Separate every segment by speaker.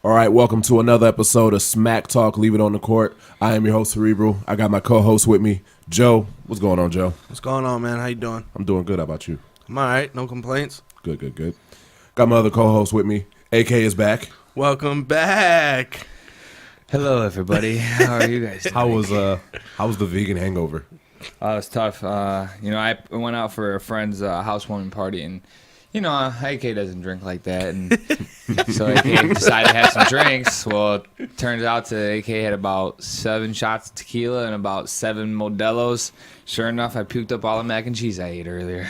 Speaker 1: All right, welcome to another episode of Smack Talk, Leave It on the Court. I am your host, Cerebral. I got my co-host with me, Joe. What's going on, Joe?
Speaker 2: What's going on, man? How you doing?
Speaker 1: I'm doing good. How about you?
Speaker 2: I'm all right. No complaints.
Speaker 1: Good. Got my other co-host with me. AK is back.
Speaker 2: Welcome back.
Speaker 3: Hello, everybody. How are you guys doing?
Speaker 1: How was the vegan hangover?
Speaker 3: It was tough. I went out for a friend's housewarming party, and AK doesn't drink like that, and so AK decided to have some drinks. Well, it turns out AK had about 7 shots of tequila and about 7 Modelo's. Sure enough, I puked up all the mac and cheese I ate earlier.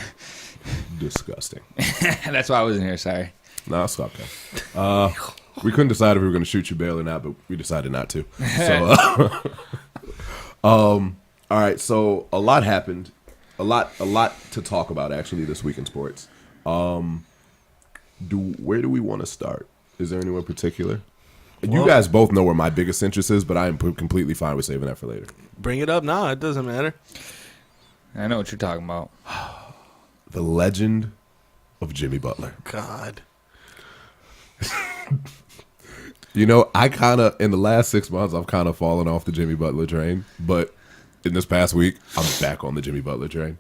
Speaker 1: Disgusting.
Speaker 3: That's why I wasn't here. Sorry.
Speaker 1: No, it's okay. We couldn't decide if we were going to shoot you bail or not, but we decided not to. So, all right. So a lot happened, a lot to talk about actually this week in sports. Where do we want to start? Is there anyone in particular? You guys both know where my biggest interest is, but I am completely fine with saving that for later.
Speaker 2: Bring it up now. It doesn't matter.
Speaker 3: I know what you're talking about.
Speaker 1: The legend of Jimmy Butler.
Speaker 2: God.
Speaker 1: I kind of, in the last 6 months, I've kind of fallen off the Jimmy Butler train. But in this past week, I'm back on the Jimmy Butler train.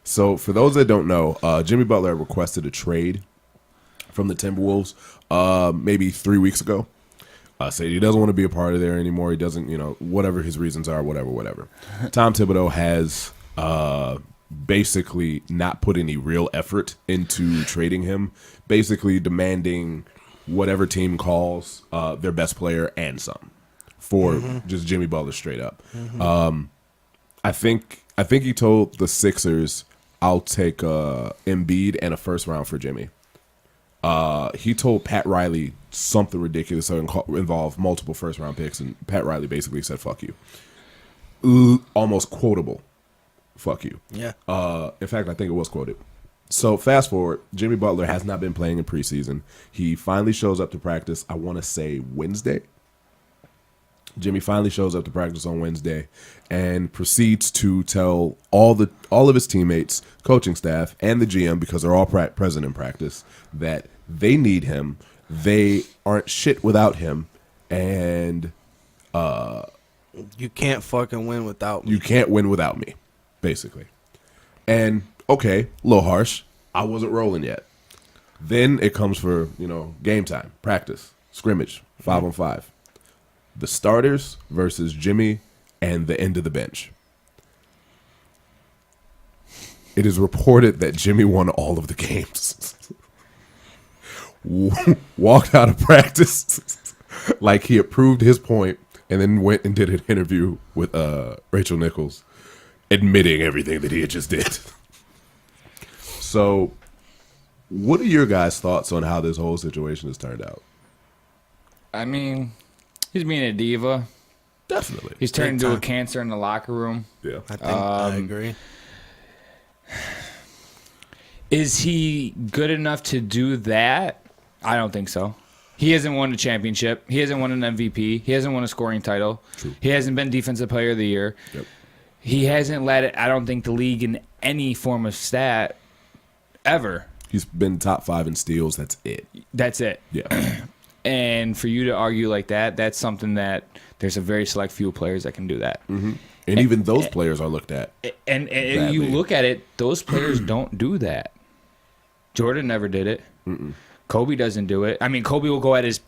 Speaker 1: So for those that don't know, Jimmy Butler requested a trade from the Timberwolves maybe 3 weeks ago. Said he doesn't want to be a part of there anymore. He doesn't, whatever his reasons are, whatever. Tom Thibodeau has basically not put any real effort into trading him, basically demanding whatever team calls their best player and some for just Jimmy Butler straight up. I think he told the Sixers, I'll take Embiid and a first round for Jimmy. He told Pat Riley something ridiculous that involved multiple first round picks, and Pat Riley basically said, fuck you. Almost quotable. Fuck you.
Speaker 2: Yeah.
Speaker 1: In fact, I think it was quoted. So fast forward, Jimmy Butler has not been playing in preseason. He finally shows up to practice, I want to say Wednesday. Jimmy finally shows up to practice on Wednesday and proceeds to tell all of his teammates, coaching staff, and the GM, because they're all present in practice, that they need him. They aren't shit without him, and
Speaker 2: you can't fucking win without me.
Speaker 1: You can't win without me, basically. And okay, a little harsh. I wasn't rolling yet. Then it comes for game time, practice, scrimmage, 5-on-5. The starters versus Jimmy and the end of the bench. It is reported that Jimmy won all of the games. Walked out of practice like he approved his point, and then went and did an interview with Rachel Nichols, admitting everything that he had just did. So, what are your guys' thoughts on how this whole situation has turned out?
Speaker 3: I mean, he's being a diva.
Speaker 1: Definitely.
Speaker 3: He's turned into a cancer in the locker room.
Speaker 1: Yeah.
Speaker 2: I think I agree.
Speaker 3: Is he good enough to do that? I don't think so. He hasn't won a championship. He hasn't won an MVP. He hasn't won a scoring title.
Speaker 1: True.
Speaker 3: He hasn't been Defensive Player of the Year.
Speaker 1: Yep.
Speaker 3: He hasn't led it, I don't think, the league in any form of stat ever.
Speaker 1: He's been top 5 in steals. That's it.
Speaker 3: That's it.
Speaker 1: Yeah.
Speaker 3: And for you to argue like that, that's something that there's a very select few players that can do that.
Speaker 1: Mm-hmm. And even those players are looked at.
Speaker 3: And you look at it, those players don't do that. Jordan never did it.
Speaker 1: Mm-mm.
Speaker 3: Kobe doesn't do it. I mean, Kobe will go at his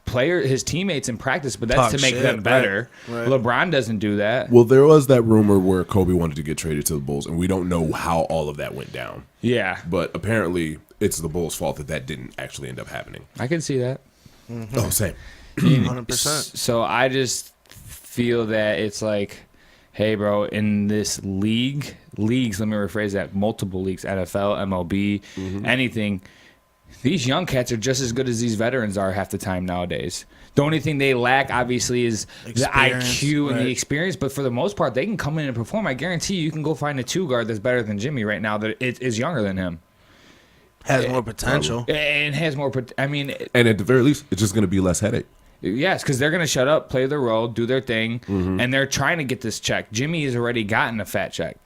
Speaker 3: teammates in practice, but that's to make them better. Right. LeBron doesn't do that.
Speaker 1: Well, there was that rumor where Kobe wanted to get traded to the Bulls, and we don't know how all of that went down.
Speaker 3: Yeah.
Speaker 1: But apparently, it's the Bulls' fault that didn't actually end up happening.
Speaker 3: I can see that.
Speaker 2: Mm-hmm.
Speaker 1: Oh, same.
Speaker 2: 100%.
Speaker 3: So I just feel that it's like, hey, bro, in this leagues, let me rephrase that, multiple leagues, NFL, MLB, anything, these young cats are just as good as these veterans are half the time nowadays. The only thing they lack, obviously, is the IQ and the experience. But for the most part, they can come in and perform. I guarantee you can go find a 2-guard that's better than Jimmy right now that is younger than him.
Speaker 2: Has more potential.
Speaker 3: And has more and
Speaker 1: at the very least, it's just going to be less headache.
Speaker 3: Yes, because they're going to shut up, play their role, do their thing, and they're trying to get this check. Jimmy has already gotten a fat check.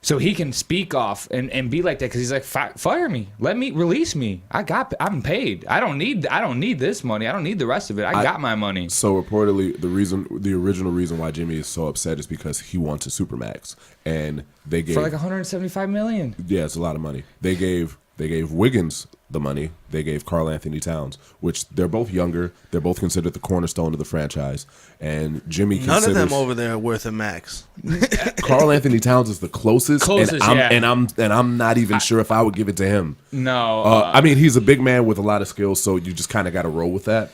Speaker 3: So he can speak off and be like that because he's like, fire me, release me. I'm paid. I don't need this money. I don't need the rest of it. I got my money.
Speaker 1: So reportedly, the original reason why Jimmy is so upset is because he wants a supermax, and they gave
Speaker 3: for like $175 million.
Speaker 1: Yeah, it's a lot of money. They gave Wiggins the money. They gave Karl Anthony Towns, which they're both younger. They're both considered the cornerstone of the franchise. And Jimmy
Speaker 2: none of them over there are worth a max.
Speaker 1: Karl Anthony Towns is the closest, and I'm not even sure if I would give it to him.
Speaker 3: No,
Speaker 1: I mean he's a big man with a lot of skills, so you just kind of got to roll with that.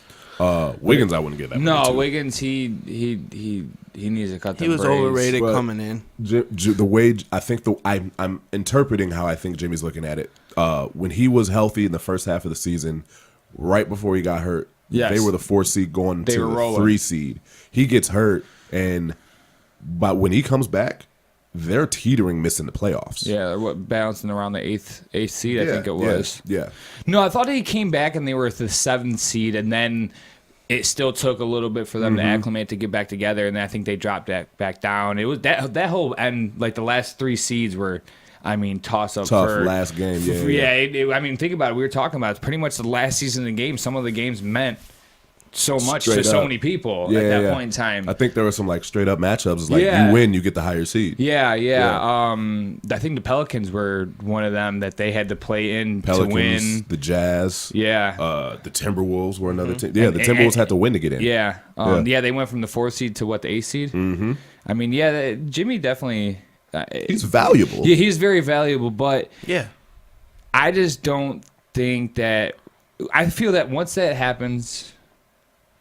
Speaker 1: Wiggins, I wouldn't give that.
Speaker 3: No, Wiggins, he needs to cut.
Speaker 2: He was
Speaker 3: braids.
Speaker 2: overrated coming in.
Speaker 1: The way I think I'm interpreting how I think Jimmy's looking at it. When he was healthy in the first half of the season, right before he got hurt, they were the 4 seed going to the 3 seed. He gets hurt, but when he comes back, they're teetering, missing the playoffs.
Speaker 3: Yeah, bouncing around the eighth seed, I think it was.
Speaker 1: Yeah.
Speaker 3: No, I thought he came back and they were the 7th seed, and then it still took a little bit for them to acclimate to get back together, and I think they dropped that back down. It was that whole end, like the last 3 seeds were. I mean, toss up
Speaker 1: tough
Speaker 3: for
Speaker 1: last game.
Speaker 3: I mean, think about it. We were talking about it's pretty much the last season of the game. Some of the games meant so much to so many people at that point in time.
Speaker 1: I think there were some like straight up matchups. It's like you win, you get the higher seed.
Speaker 3: Yeah. I think the Pelicans were one of them that they had to play in to win.
Speaker 1: The Jazz.
Speaker 3: Yeah.
Speaker 1: The Timberwolves were another team. Yeah, the Timberwolves had to win to get in.
Speaker 3: Yeah. They went from the 4th seed to the 8th seed. Mm-hmm. I mean, Jimmy definitely.
Speaker 1: He's valuable.
Speaker 3: Yeah, he's very valuable, but
Speaker 2: yeah,
Speaker 3: I just don't think that. I feel that once that happens,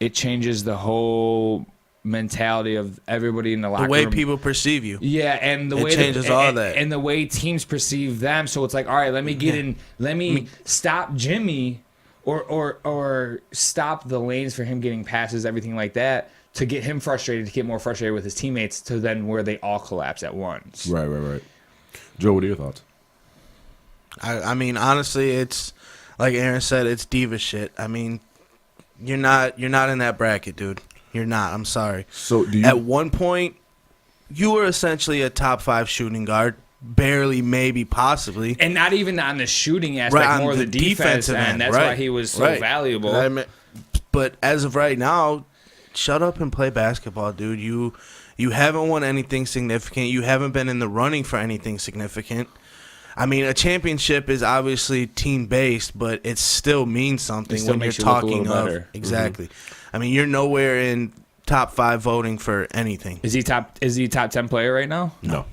Speaker 3: it changes the whole mentality of everybody in the locker room.
Speaker 2: The way people perceive you.
Speaker 3: Yeah, and the way
Speaker 2: changes all that,
Speaker 3: and the way teams perceive them. So it's like, all right, let me get in. Let me stop Jimmy, or stop the lanes for him getting passes, everything like that. To get him frustrated, to get more frustrated with his teammates, to then where they all collapse at once.
Speaker 1: Right. Joe, what are your thoughts?
Speaker 2: I mean, honestly, it's like Aaron said, it's diva shit. I mean, you're not in that bracket, dude. You're not. I'm sorry.
Speaker 1: So
Speaker 2: at one point, you were essentially a top 5 shooting guard, barely, maybe, possibly,
Speaker 3: and not even on the shooting aspect, more the defensive end. That's why he was so valuable.
Speaker 2: I mean, but as of right now. Shut up and play basketball, dude. You haven't won anything significant. You haven't been in the running for anything significant. I mean, a championship is obviously team-based, but it still means something when you're talking of. Exactly. I mean, you're nowhere in top 5 voting for anything.
Speaker 3: Is he top 10 player right now?
Speaker 1: No.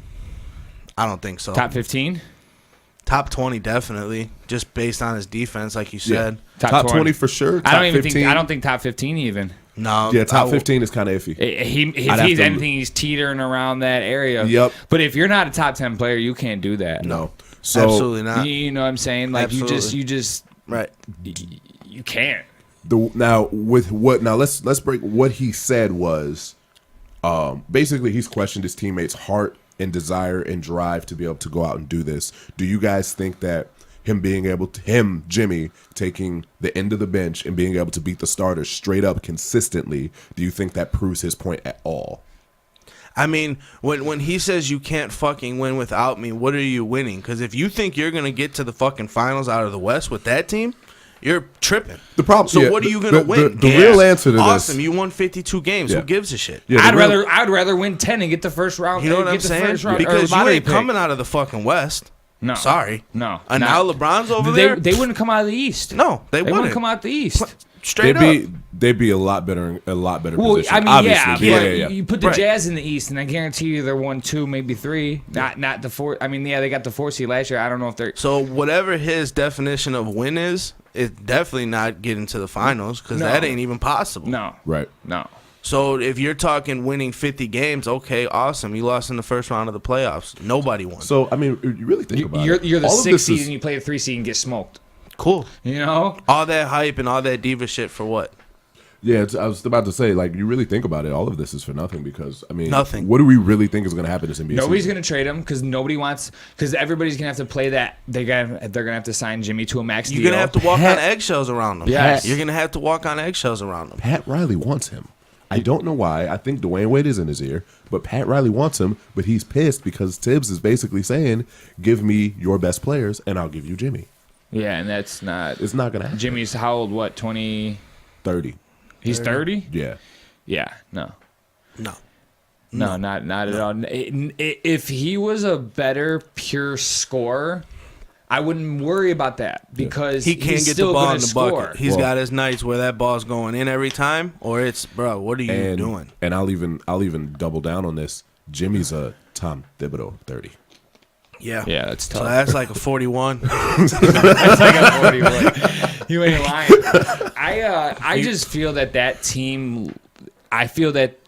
Speaker 2: I don't think so.
Speaker 3: Top 15?
Speaker 2: Top 20 definitely, just based on his defense, like you said.
Speaker 1: Yeah. Top 20 for sure.
Speaker 3: I don't think top 15 even.
Speaker 2: No.
Speaker 1: Yeah, top 15 is kind of iffy.
Speaker 3: If he's anything, he's teetering around that area.
Speaker 1: Yep.
Speaker 3: But if you're not a top 10 player, you can't do that.
Speaker 1: No.
Speaker 2: So, absolutely not.
Speaker 3: You know what I'm saying? Like you just
Speaker 2: right.
Speaker 3: You can't.
Speaker 1: Let's break what he said was basically he's questioned his teammates' heart and desire and drive to be able to go out and do this. Do you guys think that Jimmy, taking the end of the bench and being able to beat the starters straight up consistently, do you think that proves his point at all?
Speaker 2: I mean, when he says you can't fucking win without me, what are you winning? Because if you think you're going to get to the fucking finals out of the West with that team, you're tripping.
Speaker 1: The problem.
Speaker 2: So what are you going to win?
Speaker 1: The real answer to this.
Speaker 2: Awesome, you won 52 games. Who gives a shit?
Speaker 3: Yeah, I'd rather win 10 and get the first round.
Speaker 2: You know what I'm saying? Because you ain't coming out of the fucking West.
Speaker 3: No.
Speaker 2: Sorry.
Speaker 3: No.
Speaker 2: And now LeBron's over there?
Speaker 3: They wouldn't come out of the East.
Speaker 2: No, they wouldn't
Speaker 3: come out the East.
Speaker 2: Straight up.
Speaker 1: They'd be a lot better position.
Speaker 3: I mean,
Speaker 1: obviously.
Speaker 3: Yeah. You put the Jazz in the East, and I guarantee you they're 1, 2, maybe 3. Not the 4. I mean, they got the 4 seed last year. I don't know if they're.
Speaker 2: So whatever his definition of win is, it's definitely not getting to the finals because that ain't even possible.
Speaker 3: No.
Speaker 1: Right.
Speaker 3: No.
Speaker 2: So if you're talking winning 50 games, okay, awesome. You lost in the first round of the playoffs. Nobody won.
Speaker 1: So, I mean, you really think about it.
Speaker 3: You're the 6th seed and you play the 3 seed and get smoked.
Speaker 2: Cool.
Speaker 3: You know?
Speaker 2: All that hype and all that diva shit for what?
Speaker 1: Yeah, I was about to say, like, you really think about it, all of this is for nothing because, I mean,
Speaker 2: nothing.
Speaker 1: What do we really think is going to happen this NBA
Speaker 3: Nobody's
Speaker 1: season?
Speaker 3: going to trade him because everybody's going to have to play that. They're going to have to sign Jimmy to a max deal.
Speaker 2: You're going to have to walk on eggshells around them.
Speaker 3: Yes.
Speaker 2: You're going to have to walk on eggshells around them.
Speaker 1: Pat Riley wants him. I don't know why. I think Dwayne Wade is in his ear, but Pat Riley wants him, but he's pissed because Tibbs is basically saying, give me your best players, and I'll give you Jimmy.
Speaker 3: Yeah, and that's not...
Speaker 1: It's not going to happen.
Speaker 3: Jimmy's how old, what, 20...
Speaker 1: 30.
Speaker 3: He's 30?
Speaker 1: Yeah.
Speaker 3: Yeah, no.
Speaker 2: No,
Speaker 3: not at all. If he was a better pure scorer, I wouldn't worry about that because
Speaker 2: he can't
Speaker 3: he's
Speaker 2: get
Speaker 3: still
Speaker 2: the ball in
Speaker 3: gonna
Speaker 2: the
Speaker 3: score.
Speaker 2: bucket. He's got his nights where that ball's going in every time, or it's, bro, what are you doing?
Speaker 1: And I'll even double down on this. Jimmy's a Tom Thibodeau 30.
Speaker 2: Yeah,
Speaker 3: that's tough.
Speaker 2: So that's like a 41.
Speaker 3: That's like a 41. You ain't lying. I just feel that team. I feel that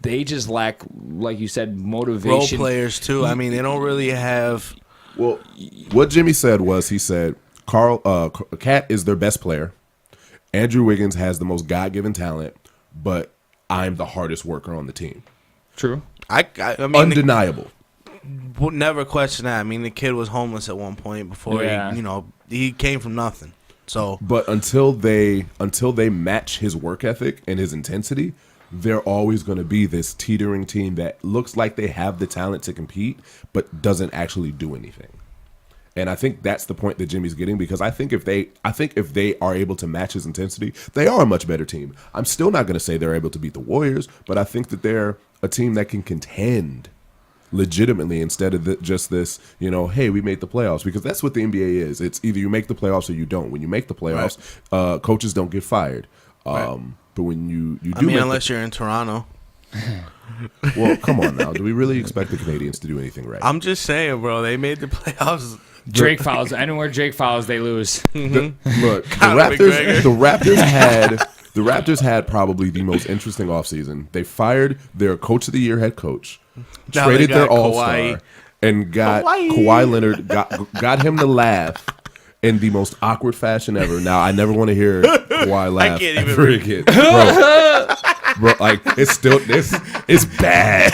Speaker 3: they just lack, like you said, motivation.
Speaker 2: Role players too. I mean, they don't really have.
Speaker 1: Well, what Jimmy said was he said Cat is their best player. Andrew Wiggins has the most God-given talent, but I'm the hardest worker on the team.
Speaker 3: True.
Speaker 2: I mean,
Speaker 1: undeniable.
Speaker 2: Would never question that. I mean, the kid was homeless at one point before he came from nothing. So,
Speaker 1: but until they match his work ethic and his intensity, they're always going to be this teetering team that looks like they have the talent to compete, but doesn't actually do anything. And I think that's the point that Jimmy's getting, because I think if they are able to match his intensity, they are a much better team. I'm still not going to say they're able to beat the Warriors, but I think that they're a team that can contend legitimately instead of just this, hey, we made the playoffs, because that's what the NBA is. It's either you make the playoffs or you don't. When you make the playoffs, coaches don't get fired. But when you do,
Speaker 2: unless you're in Toronto.
Speaker 1: Well, come on now. Do we really expect the Canadians to do anything right?
Speaker 2: I'm just saying, bro. They made the playoffs.
Speaker 3: Drake fouls. Anywhere Drake fouls, they lose.
Speaker 1: Look, the Raptors had probably the most interesting offseason. They fired their coach of the year head coach, traded their all-star, and got Kawhi Leonard, got him to laugh in the most awkward fashion ever. Now, I never want to hear Kawhi laugh ever again. Bro, like, it's bad.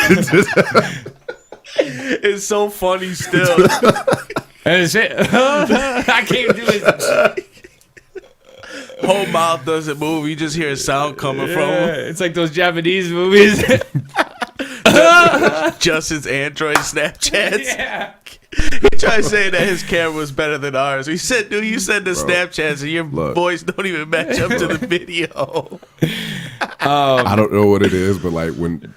Speaker 2: It's so funny still.
Speaker 3: And it's it. I can't do it.
Speaker 2: Whole mouth doesn't move. You just hear a sound coming from him.
Speaker 3: It's like those Japanese movies.
Speaker 2: Justin's Android Snapchats.
Speaker 3: Yeah.
Speaker 2: He tried saying that his camera was better than ours. He said, dude, you send the Snapchats and your voice don't even match up to the video.
Speaker 1: I don't know what it is, but like when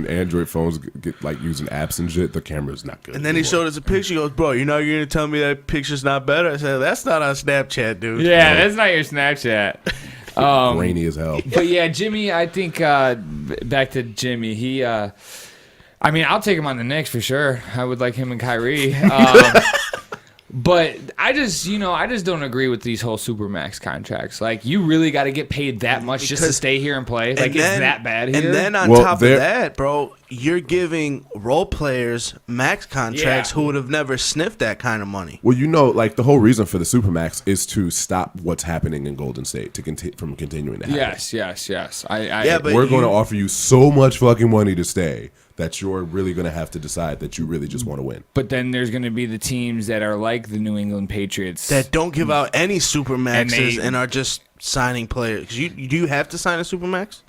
Speaker 1: Android phones get like using apps and shit, the camera's not good.
Speaker 2: And then he showed us a picture. He goes, bro, you're not going to tell me that picture's not better? I said, that's not on Snapchat, dude.
Speaker 3: Yeah, that's not your Snapchat.
Speaker 1: Grainy as hell.
Speaker 3: But yeah, Jimmy, I think back to Jimmy, he I mean, I'll take him on the Knicks for sure. I would like him and Kyrie. But I just don't agree with these whole Supermax contracts. Like, you really got to get paid that much just to stay here and play? Like, it's that bad here?
Speaker 2: And then on top of that, bro, you're giving role players max contracts who would have never sniffed that kind of money.
Speaker 1: Well, like, the whole reason for the Supermax is to stop what's happening in Golden State from continuing to happen.
Speaker 3: Yes.
Speaker 1: But we're going to offer you so much fucking money to stay that you're really going to have to decide that you really just want to win.
Speaker 3: But then there's going to be the teams that are like the New England Patriots
Speaker 2: that don't give out any Supermaxes and are just signing players. Do you have to sign a Supermax?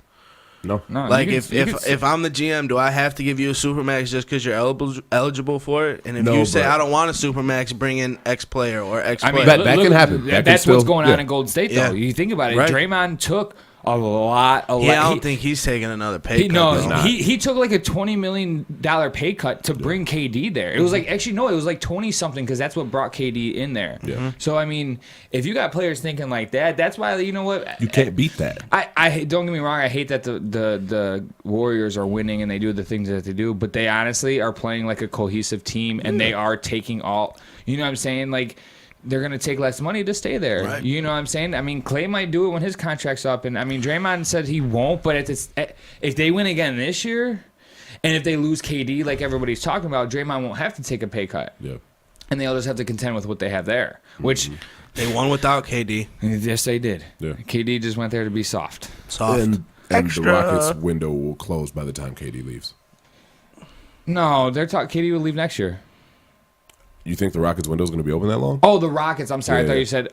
Speaker 1: No.
Speaker 2: Like, if I'm the GM, do I have to give you a Supermax just because you're eligible for it? And if you say, I don't want a Supermax, bring in X player or X player.
Speaker 1: That can happen.
Speaker 3: That's what's going on in Golden State, though. You think about it. Right. Draymond took a lot.
Speaker 2: I don't think he's taking another pay cut.
Speaker 3: He took like a $20 million pay cut to bring KD there. It was like, actually, no, it was like 20 something because that's what brought KD in there. Yeah. So, I mean, if you got players thinking like that, that's why, you know what?
Speaker 1: You can't beat that.
Speaker 3: I don't get me wrong. I hate that the Warriors are winning and they do the things that they do, but they honestly are playing like a cohesive team and they are taking all, you know what I'm saying? Like, they're going to take less money to stay there. Right. You know what I'm saying? I mean, Clay might do it when his contract's up. And, I mean, Draymond said he won't. But if they win again this year, and if they lose KD like everybody's talking about, Draymond won't have to take a pay cut.
Speaker 1: Yeah.
Speaker 3: And they'll just have to contend with what they have there, which
Speaker 2: they won without KD.
Speaker 3: Yes, they did.
Speaker 1: Yeah.
Speaker 3: KD just went there to be soft.
Speaker 1: And the Rockets' window will close by the time KD leaves.
Speaker 3: No, they're talking KD will leave next year.
Speaker 1: You think the Rockets' window is going to be open that long?
Speaker 3: Oh, the Rockets. I'm sorry. Yeah. I thought you said.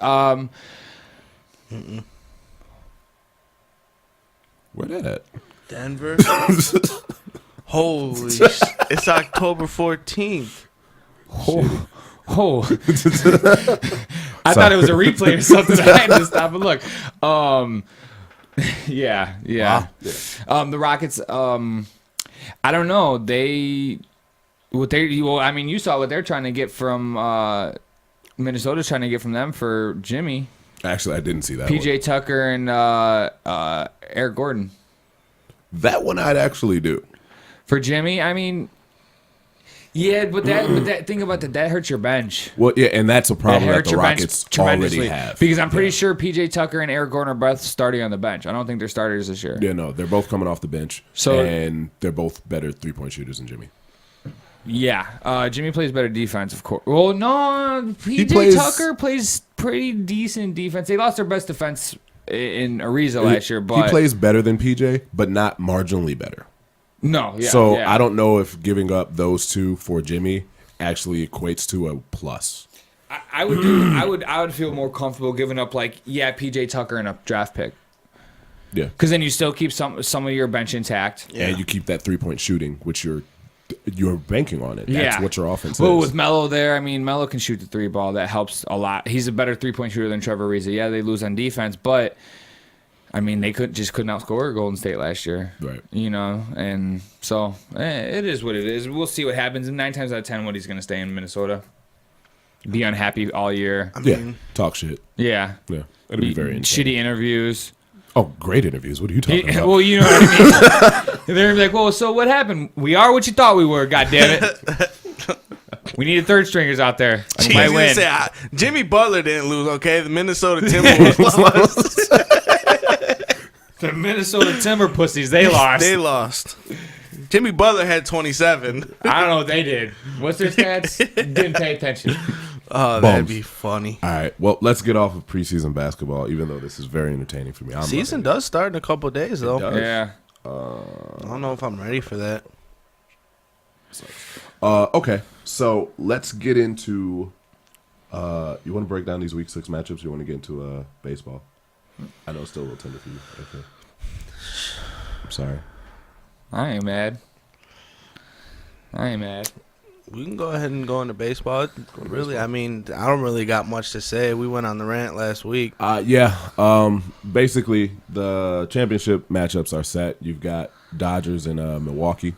Speaker 1: Where that at?
Speaker 2: Denver. Holy! It's October 14th.
Speaker 3: Oh. I thought it was a replay or something. I had to stop and look. Yeah.
Speaker 2: Wow.
Speaker 3: The Rockets. I don't know. You saw what they're trying to get from Minnesota's trying to get from them for Jimmy.
Speaker 1: Actually, I didn't see that
Speaker 3: PJ
Speaker 1: one.
Speaker 3: Tucker and Eric Gordon.
Speaker 1: That one I'd actually do.
Speaker 3: For Jimmy, I mean, yeah, but that think about that hurts your bench.
Speaker 1: Well, yeah, and that's a problem that
Speaker 3: hurts
Speaker 1: the
Speaker 3: your bench
Speaker 1: Rockets
Speaker 3: tremendously.
Speaker 1: already have.
Speaker 3: Because I'm pretty sure PJ Tucker and Eric Gordon are both starting on the bench. I don't think they're starters this year.
Speaker 1: Yeah, no, they're both coming off the bench, and they're both better three-point shooters than Jimmy.
Speaker 3: Yeah, Jimmy plays better defense, of course. Well, no, Tucker plays pretty decent defense. They lost their best defense in Ariza last year, but
Speaker 1: he plays better than PJ, but not marginally better.
Speaker 3: No, yeah.
Speaker 1: So
Speaker 3: yeah.
Speaker 1: I don't know if giving up those two for Jimmy actually equates to a plus.
Speaker 3: I would feel more comfortable giving up PJ Tucker and a draft pick.
Speaker 1: Yeah,
Speaker 3: Because then you still keep some of your bench intact.
Speaker 1: yeah. And you keep that 3-point shooting, which you're banking on it. That's what your offense
Speaker 3: Well,
Speaker 1: is.
Speaker 3: with Melo there, I mean, Melo can shoot the 3 ball. That helps a lot. He's a better 3-point shooter than Trevor Ariza. Yeah, they lose on defense, but I mean, they couldn't outscore Golden State last year.
Speaker 1: Right.
Speaker 3: And so it is what it is. We'll see what happens. And 9 times out of 10, he's going to stay in Minnesota. Be unhappy all year.
Speaker 2: I mean,
Speaker 1: Talk shit.
Speaker 3: Yeah.
Speaker 1: Yeah, it'll be very interesting.
Speaker 3: Shitty interviews.
Speaker 1: Oh, great interviews. What are you talking about?
Speaker 3: Well, you know what I mean. They're like, well, so what happened? We are what you thought we were. God damn it. We needed third stringers out there. We might win.
Speaker 2: Jimmy Butler didn't lose. Okay, the Minnesota Timberwolves lost.
Speaker 3: The Minnesota Timber Pussies, they lost.
Speaker 2: They lost. Jimmy Butler had 27.
Speaker 3: I don't know what they did. What's their stats? Didn't pay attention.
Speaker 2: Oh, that'd be funny.
Speaker 1: All right. Well, let's get off of preseason basketball, even though this is very entertaining for me.
Speaker 2: Season does start in a couple of days, though.
Speaker 3: Yeah.
Speaker 2: I don't know if I'm ready for that.
Speaker 1: Okay. So let's get into. You want to break down these week 6 matchups? You want to get into baseball? I know it's still a little tender for you. Okay. I'm sorry.
Speaker 3: I ain't mad.
Speaker 2: We can go ahead and go into baseball. Really, I mean, I don't really got much to say. We went on the rant last week.
Speaker 1: Yeah. Basically, the championship matchups are set. You've got Dodgers and Milwaukee,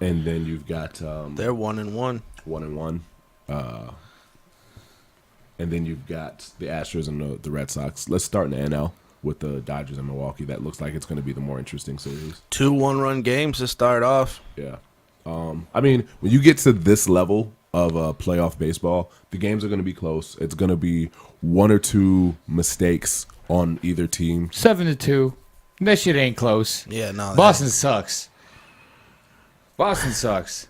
Speaker 1: and then you've got
Speaker 2: They're 1-1.
Speaker 1: 1-1. And then you've got the Astros and the Red Sox. Let's start in the NL with the Dodgers and Milwaukee. That looks like it's going to be the more interesting series.
Speaker 2: 2 1-run games to start off.
Speaker 1: Yeah. I mean, when you get to this level of playoff baseball, the games are going to be close. It's going to be 1 or 2 mistakes on either team.
Speaker 3: 7-2. That shit ain't close.
Speaker 2: Yeah, no.
Speaker 3: Boston sucks. Boston sucks.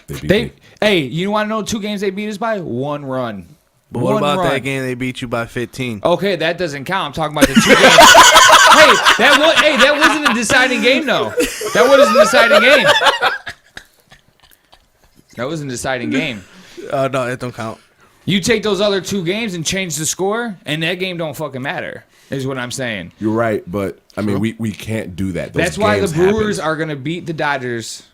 Speaker 1: They
Speaker 3: Hey, you want to know 2 games they beat us by? 1 run.
Speaker 2: But what about
Speaker 3: run.
Speaker 2: that game they beat you by 15?
Speaker 3: Okay, that doesn't count. I'm talking about the 2 games. That wasn't a deciding game, though. That wasn't a deciding game. That wasn't a deciding game.
Speaker 2: No, it don't count.
Speaker 3: You take those other 2 games and change the score, and that game don't fucking matter, is what I'm saying.
Speaker 1: You're right, but, I mean, we can't do that. Those
Speaker 3: That's why the
Speaker 1: games
Speaker 3: Brewers
Speaker 1: happen.
Speaker 3: are going to beat the Dodgers.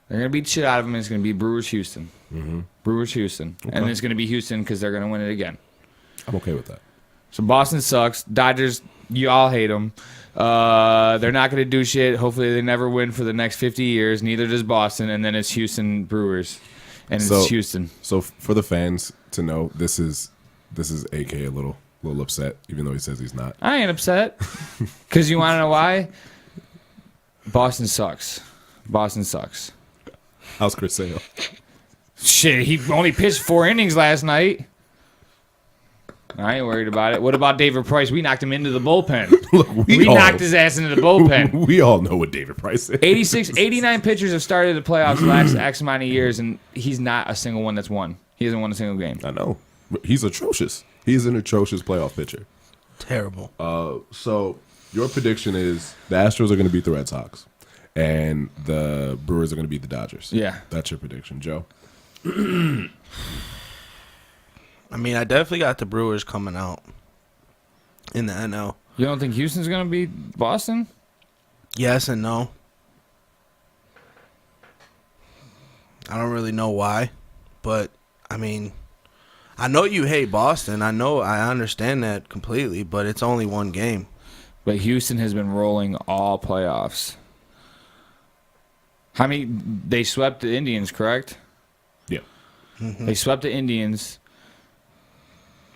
Speaker 3: They're going to beat the shit out of them, and it's going to be Brewers-Houston.
Speaker 1: Mm-hmm.
Speaker 3: Brewers-Houston. Okay. And it's going to be Houston because they're going to win it again.
Speaker 1: I'm okay with that.
Speaker 3: So Boston sucks. Dodgers, you all hate them. They're not going to do shit. Hopefully they never win for the next 50 years. Neither does Boston. And then it's Houston Brewers. And it's Houston.
Speaker 1: So for the fans to know, this is AK a little upset, even though he says he's not.
Speaker 3: I ain't upset. Because you want to know why? Boston sucks. Boston sucks.
Speaker 1: How's Chris Sale?
Speaker 3: Shit, he only pitched 4 innings last night. I ain't worried about it. What about David Price? We knocked him into the bullpen.
Speaker 1: Look,
Speaker 3: we knocked his ass into the bullpen.
Speaker 1: We all know what David Price is.
Speaker 3: 89 pitchers have started the playoffs the last X amount of years, and he's not a single one that's won. He hasn't won a single game.
Speaker 1: I know. He's atrocious. He's an atrocious playoff pitcher.
Speaker 2: Terrible.
Speaker 1: So your prediction is the Astros are going to beat the Red Sox, and the Brewers are going to beat the Dodgers.
Speaker 3: Yeah.
Speaker 1: That's your prediction, Joe.
Speaker 2: I mean, I definitely got the Brewers coming out in the NL.
Speaker 3: You don't think Houston's going to beat Boston?
Speaker 2: Yes and no. I don't really know why, but I mean, I know you hate Boston. I understand that completely, but it's only one game.
Speaker 3: But Houston has been rolling all playoffs. How many? They swept the Indians, correct?
Speaker 1: Yeah.
Speaker 2: Mm-hmm.
Speaker 3: They swept the Indians.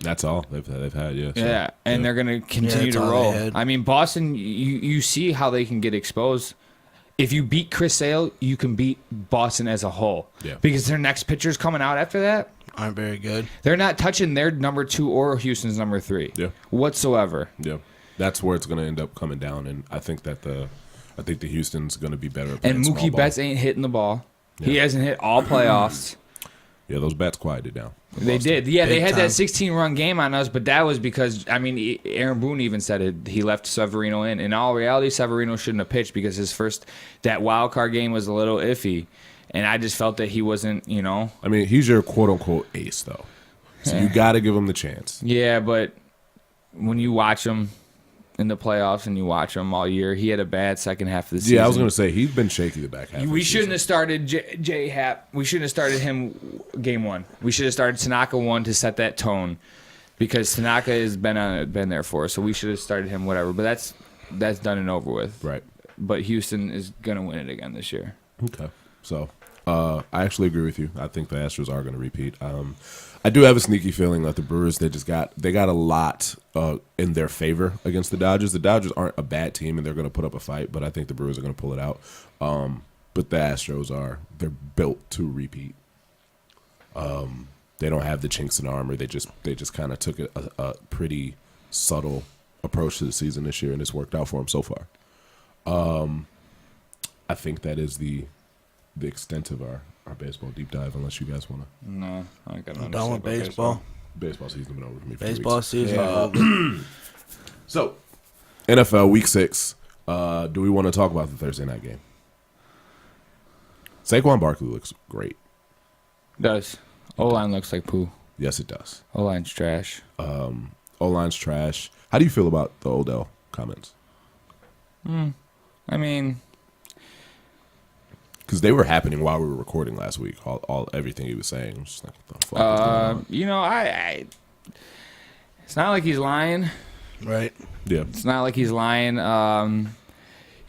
Speaker 1: That's all they've had, yeah. So,
Speaker 3: Yeah, and they're going to continue
Speaker 2: that's
Speaker 3: to
Speaker 2: all
Speaker 3: roll.
Speaker 2: they had.
Speaker 3: I mean, Boston, you see how they can get exposed. If you beat Chris Sale, you can beat Boston as a whole.
Speaker 1: Yeah.
Speaker 3: Because their next pitchers coming out after that,
Speaker 2: Aren't very good.
Speaker 3: they're not touching their number 2 or Houston's number 3.
Speaker 1: Yeah.
Speaker 3: Whatsoever.
Speaker 1: Yeah. That's where it's going to end up coming down, and I think the Houston's going to be better at playing
Speaker 3: And
Speaker 1: small
Speaker 3: Mookie
Speaker 1: ball.
Speaker 3: Betts ain't hitting the ball. He
Speaker 1: Yeah.
Speaker 3: hasn't hit all playoffs.
Speaker 1: Yeah, those bats quieted down.
Speaker 3: They
Speaker 1: Boston.
Speaker 3: did. Yeah, they
Speaker 2: Big
Speaker 3: had
Speaker 2: time.
Speaker 3: that 16-run game on us, but that was because, I mean, Aaron Boone even said it. He left Severino in. In all reality, Severino shouldn't have pitched because that wild card game was a little iffy. And I just felt that he wasn't,
Speaker 1: I mean, he's your quote-unquote ace, though. So you got to give him the chance.
Speaker 3: Yeah, but when you watch him in the playoffs and you watch him all year, he had a bad second half of the season.
Speaker 1: Yeah, I was going to say, he's been shaky the back half of
Speaker 3: We
Speaker 1: the
Speaker 3: shouldn't
Speaker 1: season.
Speaker 3: have started J Happ. We shouldn't have started him game 1. We should have started Tanaka 1 to set that tone, because Tanaka has been there for us. So we should have started him, whatever. But that's done and over with.
Speaker 1: Right.
Speaker 3: But Houston is gonna win it again this year.
Speaker 1: Okay. So, I actually agree with you. I think the Astros are going to repeat. I do have a sneaky feeling that the Brewers, they got a lot in their favor against the Dodgers. The Dodgers aren't a bad team, and they're going to put up a fight, but I think the Brewers are going to pull it out. But the Astros they're built to repeat. They don't have the chinks in the armor. They just kind of took a pretty subtle approach to the season this year, and it's worked out for them so far. I think that is the extent of our baseball deep dive, unless you guys want to.
Speaker 3: No, I got
Speaker 2: I'm done with baseball.
Speaker 1: Baseball season been over for me for
Speaker 2: Baseball
Speaker 1: weeks.
Speaker 2: season.
Speaker 3: Yeah.
Speaker 1: So, NFL Week 6. Do we want to talk about the Thursday night game? Saquon Barkley looks great.
Speaker 3: Does O-line looks like poo.
Speaker 1: Yes, it does.
Speaker 3: O-line's trash.
Speaker 1: O-line's trash. How do you feel about the Odell comments?
Speaker 3: I mean,
Speaker 1: Because they were happening while we were recording last week. Everything he was saying. I was just like, what the fuck is going on?
Speaker 3: I it's not like he's lying.
Speaker 2: Right.
Speaker 1: Yeah.
Speaker 3: It's not like he's lying. And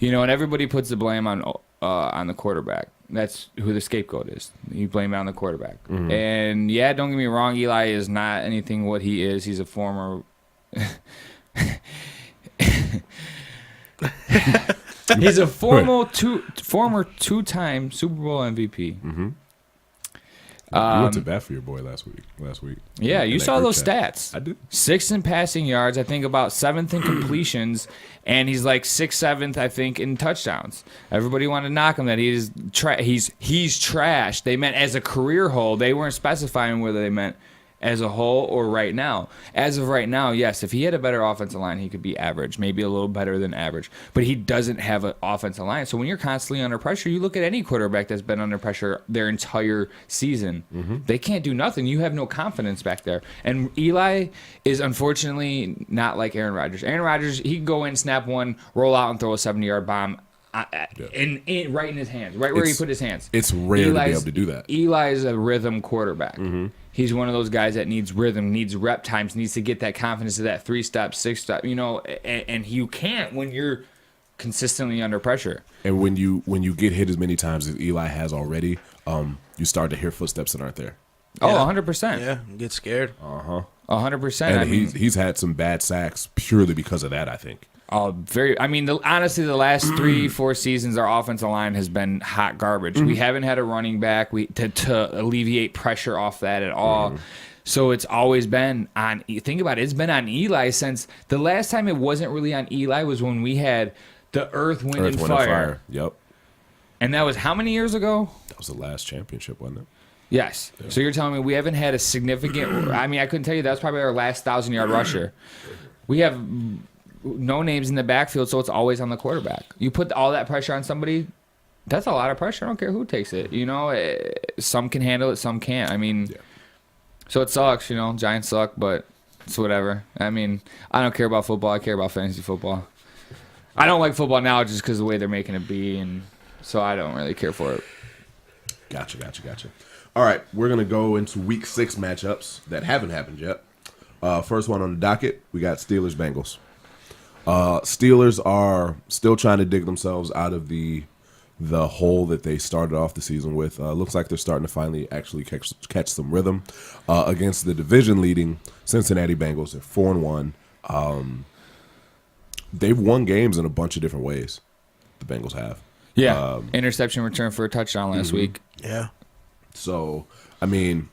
Speaker 3: everybody puts the blame on the quarterback. That's who the scapegoat is. You blame it on the quarterback.
Speaker 1: Mm-hmm.
Speaker 3: And yeah, don't get me wrong, Eli is not anything what he is. He's a former he's a former two-time Super Bowl MVP.
Speaker 1: Mm-hmm. You went to bat for your boy last week.
Speaker 3: Yeah,
Speaker 1: In
Speaker 3: you
Speaker 1: that
Speaker 3: saw
Speaker 1: group
Speaker 3: those
Speaker 1: chat.
Speaker 3: stats.
Speaker 1: I did.
Speaker 3: 6th in passing yards, I think about 7th in completions, and he's like 6th, 7th, I think, in touchdowns. Everybody wanted to knock him that he's trash. They meant as a career whole. They weren't specifying whether they meant as a whole or right now. As of right now, yes, if he had a better offensive line, he could be average, maybe a little better than average. But he doesn't have an offensive line. So when you're constantly under pressure, you look at any quarterback that's been under pressure their entire season.
Speaker 1: Mm-hmm.
Speaker 3: They can't do nothing. You have no confidence back there. And Eli is unfortunately not like Aaron Rodgers. Aaron Rodgers, he can go in, snap one, roll out, and throw a 70-yard bomb right in his hands, right where he put his hands.
Speaker 1: It's rare to be able to do that.
Speaker 3: Eli is a rhythm quarterback.
Speaker 1: Mm-hmm.
Speaker 3: He's one of those guys that needs rhythm, needs rep times, needs to get that confidence of that 3-step, 6-step, and you can't when you're consistently under pressure.
Speaker 1: And when you get hit as many times as Eli has already, you start to hear footsteps that aren't there.
Speaker 3: Oh,
Speaker 2: Yeah.
Speaker 3: 100%.
Speaker 2: Yeah, get scared.
Speaker 3: 100%.
Speaker 1: And he's had some bad sacks purely because of that, I think.
Speaker 3: Honestly, the last 3-4 seasons, our offensive line has been hot garbage. We haven't had a running back to alleviate pressure off that at all. So it's always been on. Think about it. It's been on Eli since the last time it wasn't really on Eli was when we had the Earth, Wind, and Fire.
Speaker 1: Yep.
Speaker 3: And that was how many years ago?
Speaker 1: That was the last championship, wasn't it?
Speaker 3: Yes. Yeah. So you're telling me we haven't had a significant. I couldn't tell you. That's probably our last 1,000-yard rusher. We have no names in the backfield, so it's always on the quarterback. You put all that pressure on somebody, that's a lot of pressure. I don't care who takes it. Some can handle it, some can't. So it sucks. Giants suck, but it's whatever. I don't care about football. I care about fantasy football. I don't like football now just because of the way they're making it be, and so I don't really care for it.
Speaker 1: Gotcha. All right, we're going to go into Week 6 matchups that haven't happened yet. First one on the docket, we got Steelers-Bengals. Steelers are still trying to dig themselves out of the hole that they started off the season with. Looks like they're starting to finally actually catch some rhythm against the division-leading Cincinnati Bengals. They're 4-1. They've won games in a bunch of different ways. The Bengals have.
Speaker 3: Yeah, interception return for a touchdown last week.
Speaker 2: Yeah.
Speaker 1: So, I mean,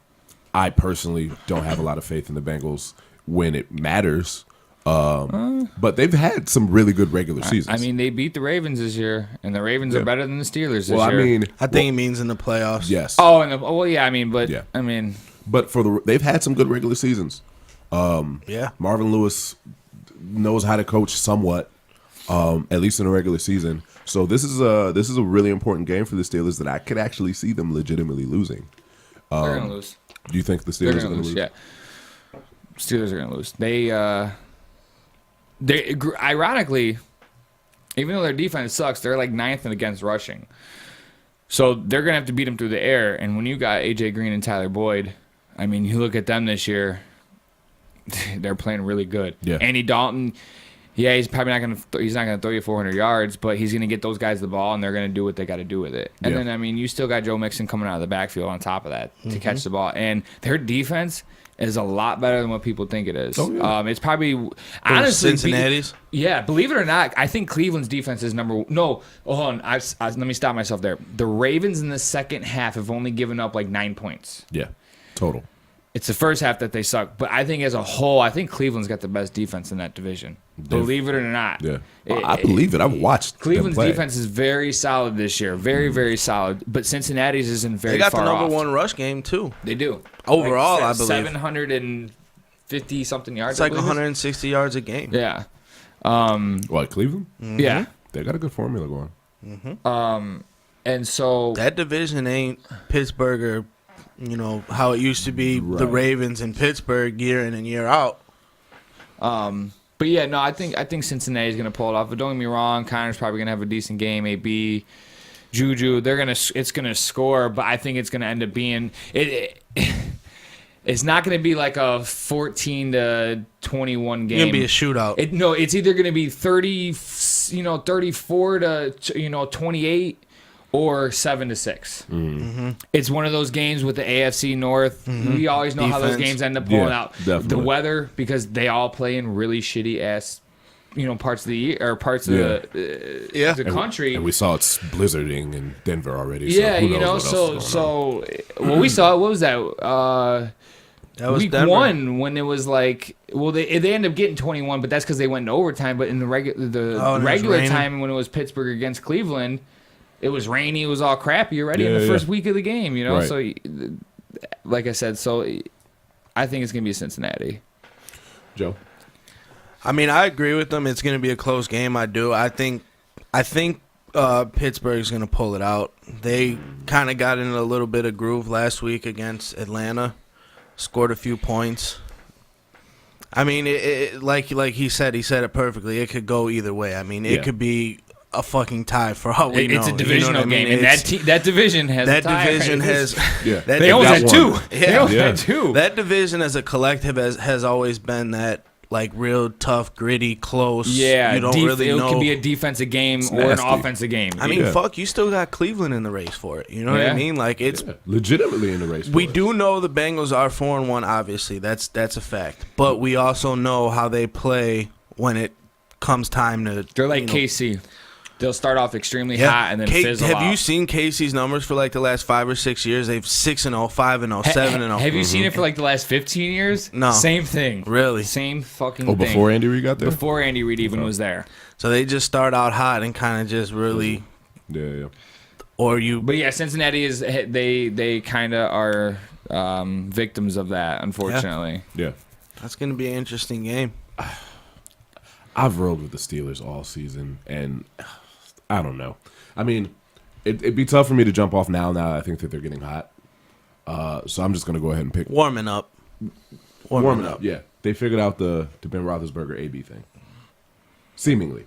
Speaker 1: I personally don't have a lot of faith in the Bengals when it matters. But they've had some really good regular seasons.
Speaker 3: I mean, they beat the Ravens this year, and the Ravens are better than the Steelers this year.
Speaker 2: I think it means in the playoffs.
Speaker 1: Yes.
Speaker 3: Oh,
Speaker 1: But they've had some good regular seasons.
Speaker 2: Yeah.
Speaker 1: Marvin Lewis knows how to coach somewhat, at least in the regular season. So this is a really important game for the Steelers that I could actually see them legitimately losing.
Speaker 3: They're gonna lose.
Speaker 1: Do you think the Steelers are gonna lose?
Speaker 3: Yeah. Steelers are gonna lose. They ironically, even though their defense sucks, they're like 9th against rushing. So they're gonna have to beat them through the air. And when you got AJ Green and Tyler Boyd, I mean, you look at them this year, they're playing really good.
Speaker 1: Yeah.
Speaker 3: Andy Dalton, yeah, he's probably not gonna throw you 400 yards, but he's gonna get those guys the ball, and they're gonna do what they got to do with it. And then, I mean, you still got Joe Mixon coming out of the backfield on top of that to catch the ball, and their defense is a lot better than what people think it is.
Speaker 1: Oh, yeah.
Speaker 3: It's probably honestly
Speaker 2: Cincinnati's.
Speaker 3: Believe it or not, I think Cleveland's defense is number one. No, hold on. Let me stop myself there. The Ravens in the second half have only given up like 9 points.
Speaker 1: Yeah, total.
Speaker 3: It's the first half that they suck. But I think as a whole, I think Cleveland's got the best defense in that division. Believe it or not.
Speaker 1: Yeah. I believe it. I've watched
Speaker 3: Cleveland's
Speaker 1: them play.
Speaker 3: defense is very solid this year. Very, very solid. But Cincinnati's isn't very
Speaker 2: far off.
Speaker 3: They got the number
Speaker 2: one rush game, too.
Speaker 3: They do.
Speaker 2: Overall, I believe.
Speaker 3: 750-something yards.
Speaker 2: It's like 160 yards a game.
Speaker 3: Yeah.
Speaker 1: What, Cleveland?
Speaker 3: Mm-hmm. Yeah.
Speaker 1: They got a good formula going.
Speaker 3: Mm-hmm. And so
Speaker 2: that division ain't Pittsburgh or how it used to be, the Ravens in Pittsburgh year in and year out.
Speaker 3: But yeah, no, I think Cincinnati's gonna pull it off. But don't get me wrong, Connor's probably gonna have a decent game. AB, Juju, it's gonna score, but I think it's gonna end up being it's not gonna be like a 14-21 game.
Speaker 2: It's gonna be a shootout.
Speaker 3: It's either gonna be 34 to 28. Or 7-6.
Speaker 2: Mm-hmm.
Speaker 3: It's one of those games with the AFC North. Mm-hmm. We always know how those games end up pulling out.
Speaker 1: Definitely.
Speaker 3: The weather, because they all play in really shitty ass, parts of the year or parts of the country.
Speaker 1: And we saw it's blizzarding in Denver already.
Speaker 3: Yeah,
Speaker 1: so
Speaker 3: we saw what was that?
Speaker 2: That was
Speaker 3: week
Speaker 2: Denver.
Speaker 3: 1 when it was like, they ended up getting 21, but that's because they went into overtime. But in the regular time when it was Pittsburgh against Cleveland. It was rainy. It was all crappy already in the first week of the game, Right. So, like I said, I think it's going to be Cincinnati.
Speaker 1: Joe?
Speaker 2: I mean, I agree with them. It's going to be a close game. I do. I think Pittsburgh's going to pull it out. They kind of got in a little bit of groove last week against Atlanta, scored a few points. I mean, like he said it perfectly. It could go either way. I mean, it could be a fucking tie for all we know.
Speaker 3: It's a divisional game, and that division has a tie.
Speaker 2: They
Speaker 3: almost had 2.
Speaker 2: Yeah.
Speaker 3: They almost had 2.
Speaker 2: That division as a collective has always been that like real tough, gritty, close.
Speaker 3: Yeah,
Speaker 2: you don't really know.
Speaker 3: It could be a defensive game or an offensive game.
Speaker 2: I mean, fuck, you still got Cleveland in the race for it. You know what I mean? Like it's
Speaker 1: legitimately in the race.
Speaker 2: We do know the Bengals are 4-1. Obviously, that's a fact. But we also know how they play when it comes time to.
Speaker 3: They're like KC. They'll start off extremely hot and then fizzle out.
Speaker 2: Have you seen Casey's numbers for like the last 5 or 6 years? They've 6-0, 5-0, 7-0.
Speaker 3: Have you seen it for like the last 15 years?
Speaker 2: No.
Speaker 3: Same thing.
Speaker 2: Really?
Speaker 3: Same fucking thing.
Speaker 1: Before Andy Reid got there?
Speaker 3: Before Andy Reid even was there.
Speaker 2: So they just start out hot and kind of just really.
Speaker 1: Yeah.
Speaker 3: But yeah, Cincinnati is they kind of are victims of that, unfortunately.
Speaker 1: Yeah.
Speaker 2: That's going to be an interesting game.
Speaker 1: I've rolled with the Steelers all season, and I don't know. I mean, it'd be tough for me to jump off now I think that they're getting hot. So I'm just going to go ahead and pick.
Speaker 2: Warming up.
Speaker 1: Yeah. They figured out the Ben Roethlisberger AB thing. Seemingly.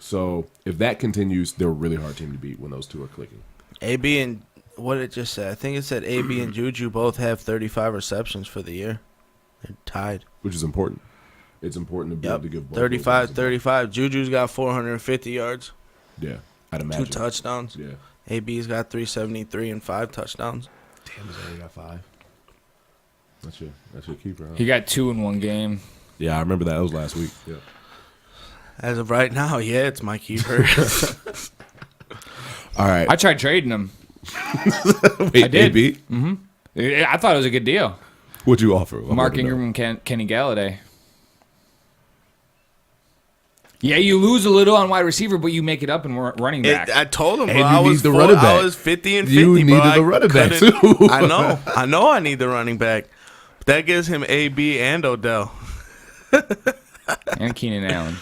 Speaker 1: So if that continues, they're a really hard team to beat when those two are clicking.
Speaker 2: AB and what it just said, I think it said AB and Juju both have 35 receptions for the year. They're tied.
Speaker 1: Which is important. It's important to be able to give both
Speaker 2: 35. Juju's got 450 yards.
Speaker 1: Yeah, I'd imagine.
Speaker 2: 2 touchdowns.
Speaker 1: Yeah.
Speaker 2: AB's got 373 and 5 touchdowns.
Speaker 1: Damn, he's already got 5. That's your keeper, huh?
Speaker 3: He got 2 in one game.
Speaker 1: Yeah, I remember that. That was last week. Yeah.
Speaker 2: As of right now, yeah, it's my keeper.
Speaker 1: All right.
Speaker 3: I tried trading him.
Speaker 1: Wait,
Speaker 3: I did.
Speaker 1: AB?
Speaker 3: Mm-hmm. I thought it was a good deal.
Speaker 1: What'd you offer?
Speaker 3: Mark Ingram and Kenny Galladay. Yeah, you lose a little on wide receiver, but you make it up in running back.
Speaker 2: I told him, bro,
Speaker 1: And you need the running back.
Speaker 2: I was 50 and 50,
Speaker 1: You
Speaker 2: bro.
Speaker 1: needed the running back,
Speaker 2: couldn't-
Speaker 1: too.
Speaker 2: I know I need the running back. That gives him AB and Odell.
Speaker 3: And Keenan Allen.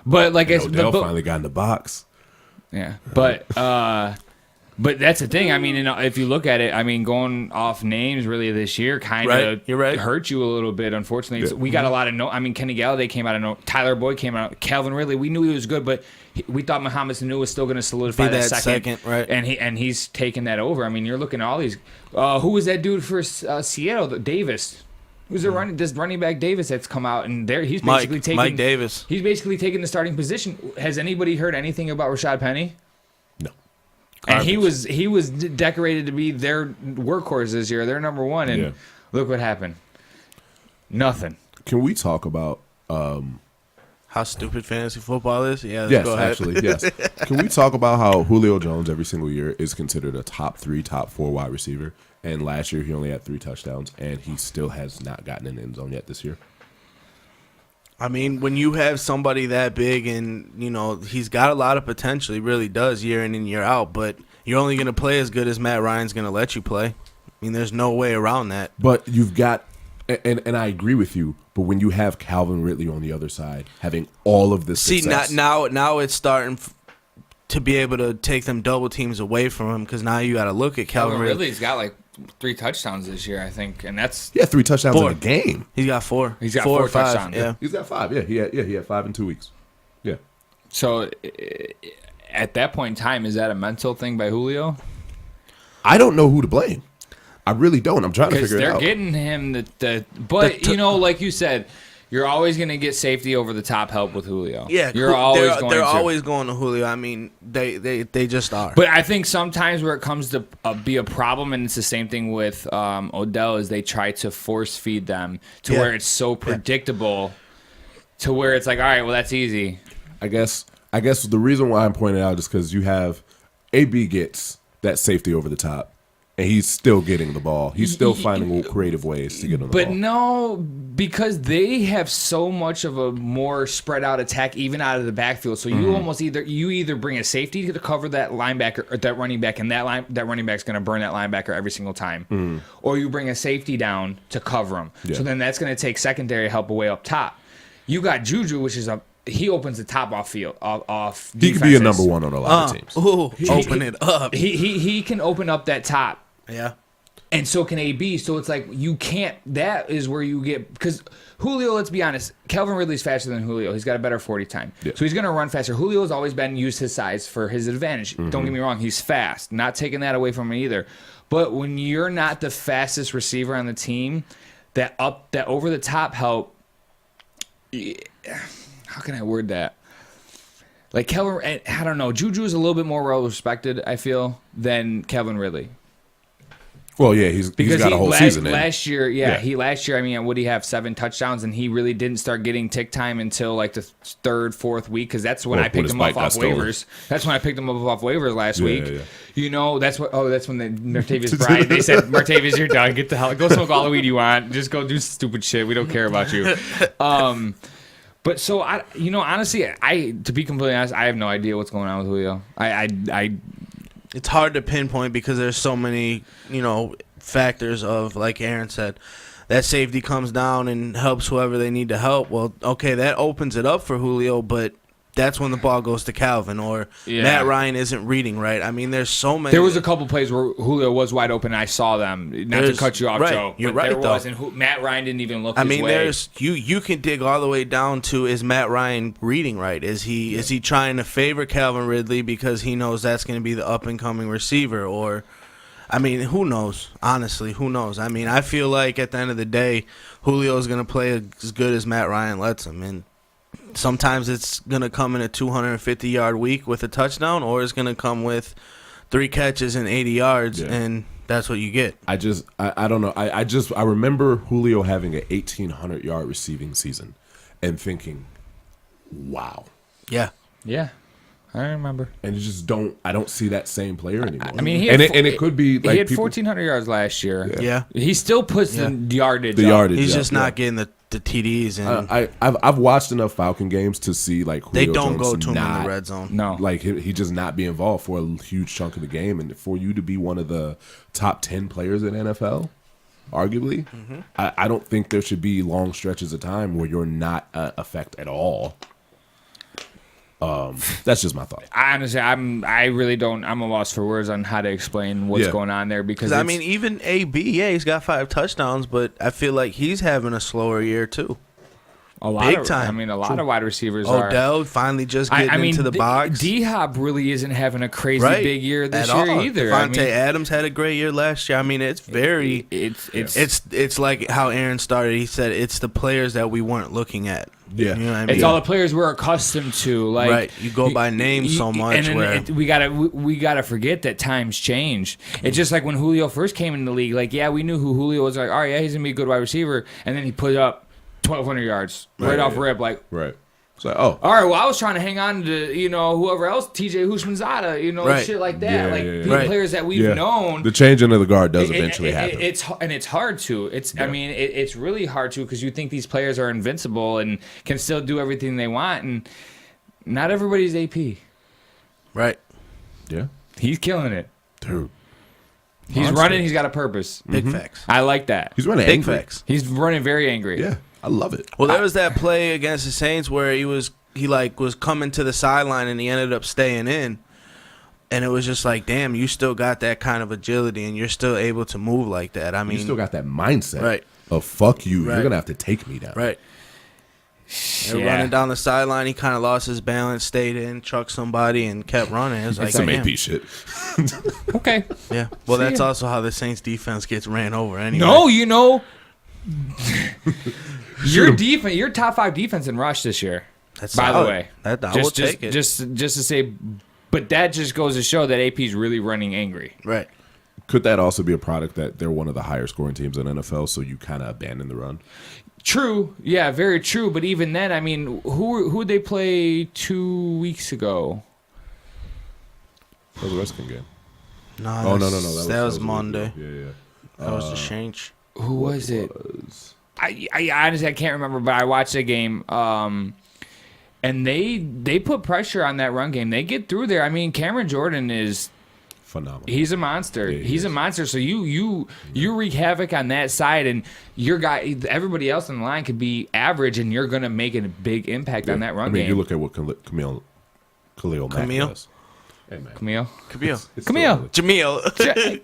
Speaker 3: But like
Speaker 1: Odell finally got in the box.
Speaker 3: yeah, but that's the thing. I mean, if you look at it, I mean, going off names really this year kind of
Speaker 2: You're right.
Speaker 3: hurt you a little bit. Unfortunately,
Speaker 1: Yeah.
Speaker 3: we got a lot of I mean, Kenny Galladay came out of Tyler Boyd came out. Calvin Ridley, we knew he was good, but we thought Mohamed Sanu was still going to solidify
Speaker 2: Be
Speaker 3: that
Speaker 2: that
Speaker 3: second,
Speaker 2: right?
Speaker 3: And he's taken that over. I mean, you're looking at all these. Who was that dude for Seattle? Davis. Who's the running back Davis that's come out and he's basically taking
Speaker 2: Mike Davis.
Speaker 3: He's basically taking the starting position. Has anybody heard anything about Rashad Penny?
Speaker 1: No.
Speaker 3: And he was decorated to be their workhorse this year, their number one, and look what happened. Nothing.
Speaker 1: Can we talk about
Speaker 2: How stupid fantasy football is? Yeah,
Speaker 1: yes,
Speaker 2: go ahead.
Speaker 1: actually, yes. Can we talk about how Julio Jones every single year is considered a top 3, top 4 wide receiver? And last year he only had 3 touchdowns, and he still has not gotten in the end zone yet this year.
Speaker 2: I mean, when you have somebody that big and, he's got a lot of potential, he really does year in and year out, but you're only going to play as good as Matt Ryan's going to let you play. I mean, there's no way around that.
Speaker 1: But you've got, and I agree with you, but when you have Calvin Ridley on the other side, having all of this success.
Speaker 2: See, now it's starting to be able to take them double teams away from him because now you got to look at Calvin Ridley.
Speaker 3: Ridley's got like 3 touchdowns this year, I think, and that's
Speaker 1: Yeah, 3 touchdowns
Speaker 2: 4.
Speaker 1: in a game.
Speaker 2: He's got 4.
Speaker 3: He's got
Speaker 2: 4
Speaker 3: 4
Speaker 2: or 5.
Speaker 3: touchdowns.
Speaker 2: Yeah.
Speaker 1: He's got 5. Yeah, he had 5 in 2 weeks. Yeah.
Speaker 3: so. At that point in time, is that a mental thing by Julio?
Speaker 1: I don't know who to blame. I really don't. I'm trying to
Speaker 3: Because
Speaker 1: figure it
Speaker 3: they're
Speaker 1: out.
Speaker 3: getting him but like you said, you're always going to get safety over the top help with Julio.
Speaker 2: Yeah,
Speaker 3: you're always going
Speaker 2: they're
Speaker 3: to.
Speaker 2: always going to Julio. I mean, they just are.
Speaker 3: But I think sometimes where it comes to be a problem, and it's the same thing with Odell, is they try to force feed them to where it's so predictable, to where it's like, all right, well, that's easy.
Speaker 1: I guess the reason why I'm pointing out is because you have AB gets that safety over the top, and he's still getting the ball. He's still finding creative ways to get on the ball.
Speaker 3: But no, because they have so much of a more spread out attack, even out of the backfield. So you almost either bring a safety to cover that linebacker or that running back, and that running back's going to burn that linebacker every single time, or you bring a safety down to cover him.
Speaker 1: Yeah.
Speaker 3: So then that's going to take secondary help away up top. You got Juju, which is he opens the top off field off.
Speaker 1: He could be a number 1 on a lot of teams.
Speaker 2: Open it up.
Speaker 3: He can open up that top.
Speaker 2: Yeah.
Speaker 3: And so can AB. So it's like you can't. That is where you get, because Julio. Let's be honest. Calvin Ridley's faster than Julio. He's got a better 40 time.
Speaker 1: Yeah.
Speaker 3: So he's going to run faster. Julio's always used his size for his advantage. Don't get me wrong. He's fast. Not taking that away from him either. But when you're not the fastest receiver on the team, that over the top help. How can I word that? Like Calvin, I don't know. Juju is a little bit more well respected, I feel, than Calvin Ridley.
Speaker 1: Well, yeah, he's got a whole season in.
Speaker 3: Last year, I mean, would he have 7 touchdowns? And he really didn't start getting tick time until like the 3rd, 4th week, because that's when I picked him up off waivers. That's when I picked him up off waivers last week. Yeah. That's when Martavis Bryant, they said, Martavis, you're done. Get the hell, go smoke all the weed you want. Just go do stupid shit. We don't care about you. But so honestly, to be completely honest, I have no idea what's going on with Julio.
Speaker 2: It's hard to pinpoint because there's so many, factors of, like Aaron said, that safety comes down and helps whoever they need to help. Well, okay, that opens it up for Julio, but that's when the ball goes to Calvin, or Matt Ryan isn't reading right. I mean, there's so many.
Speaker 3: There was a couple plays where Julio was wide open. And I saw them. Not to cut you off,
Speaker 2: right,
Speaker 3: Joe.
Speaker 2: You're
Speaker 3: but
Speaker 2: right,
Speaker 3: there was, and Matt Ryan didn't even look.
Speaker 2: I
Speaker 3: his
Speaker 2: mean,
Speaker 3: way.
Speaker 2: there's you can dig all the way down to, is Matt Ryan reading right? Is he trying to favor Calvin Ridley because he knows that's going to be the up and coming receiver? Or, I mean, who knows? Honestly, who knows? I mean, I feel like at the end of the day, Julio's going to play as good as Matt Ryan lets him, and sometimes it's going to come in a 250-yard week with a touchdown, or it's going to come with 3 catches and 80 yards, and that's what you get.
Speaker 1: I don't know. I remember Julio having an 1,800-yard receiving season and thinking, wow.
Speaker 2: Yeah.
Speaker 3: Yeah. I remember.
Speaker 1: And I don't see that same player anymore.
Speaker 3: I mean,
Speaker 1: it could be like
Speaker 3: he had 1,400 yards last year.
Speaker 2: Yeah.
Speaker 3: He still puts the yardage.
Speaker 2: He's just not getting the TDs. And
Speaker 1: I've watched enough Falcon games to see like Julio
Speaker 2: they don't
Speaker 1: Jones
Speaker 2: go to him in the red zone.
Speaker 3: No,
Speaker 1: like he just not be involved for a huge chunk of the game, and for you to be one of the top 10 players in NFL, arguably, I don't think there should be long stretches of time where you're not effect at all. That's just my thought.
Speaker 3: Honestly, I'm a loss for words on how to explain what's going on there, because
Speaker 2: I mean, even AB, he's got 5 touchdowns, but I feel like he's having a slower year too.
Speaker 3: A lot of wide receivers
Speaker 2: Odell finally just getting into the box.
Speaker 3: D-Hop really isn't having a crazy big year this year either.
Speaker 2: Devontae Adams had a great year last year. I mean, it's very it's like how Aaron started. He said it's the players that we weren't looking at.
Speaker 1: Yeah,
Speaker 2: you know what I mean?
Speaker 3: It's all the players we're accustomed to. Like,
Speaker 2: right, you go by name so much.
Speaker 3: And we gotta forget that times change. It's just like when Julio first came in the league. Like, yeah, we knew who Julio was. Like, all right, yeah, he's gonna be a good wide receiver, and then he put up 1,200 yards right off rip. Like,
Speaker 1: right. It's like, all
Speaker 3: right, well, I was trying to hang on to, whoever else, TJ Houshmandzadeh, shit like that. Players that we've known.
Speaker 1: The changing of the guard does eventually happen.
Speaker 3: It's hard to. I mean, it's really hard to, because you think these players are invincible and can still do everything they want, and not everybody's AP.
Speaker 2: Right.
Speaker 1: Yeah.
Speaker 3: He's killing it.
Speaker 1: Dude.
Speaker 3: He's running. He's got a purpose.
Speaker 2: Big facts.
Speaker 3: I like that.
Speaker 1: He's running
Speaker 2: big
Speaker 1: angry.
Speaker 2: Facts.
Speaker 3: He's running very angry.
Speaker 1: Yeah. I love it.
Speaker 2: Well, there was that play against the Saints where he was coming to the sideline and he ended up staying in, and it was just like, damn, you still got that kind of agility and you're still able to move like that. I mean,
Speaker 1: you still got that mindset,
Speaker 2: right?
Speaker 1: Of fuck you,
Speaker 2: right.
Speaker 1: You're gonna have to take me down,
Speaker 2: right? Running down the sideline, he kind of lost his balance, stayed in, trucked somebody, and kept running. It was like
Speaker 1: some AP shit.
Speaker 3: Okay.
Speaker 2: Yeah. Well, that's also how the Saints defense gets ran over anyway.
Speaker 3: No, your top 5 defense in rush this year.
Speaker 2: That's
Speaker 3: by
Speaker 2: solid.
Speaker 3: the way.
Speaker 2: I will take it.
Speaker 3: Just to say, but that just goes to show that AP's really running angry.
Speaker 2: Right.
Speaker 1: Could that also be a product that they're one of the higher scoring teams in NFL, so you kind of abandon the run?
Speaker 3: True. Yeah, very true. But even then, I mean, who they play 2 weeks ago?
Speaker 1: That was the Redskins game.
Speaker 2: No.
Speaker 1: No.
Speaker 2: That was Monday.
Speaker 1: Yeah.
Speaker 2: That was the Saints.
Speaker 3: Who was it? I honestly I can't remember, but I watched the game. And they put pressure on that run game. They get through there. I mean, Cameron Jordan is
Speaker 1: phenomenal.
Speaker 3: He's a monster.
Speaker 1: Yeah,
Speaker 3: He's a monster. So you wreak havoc on that side, and your guy, everybody else in the line could be average, and you're gonna make a big impact on that run game.
Speaker 1: You look at what Khalil Mack does. Hey, man.
Speaker 3: Camille.
Speaker 2: Jamil.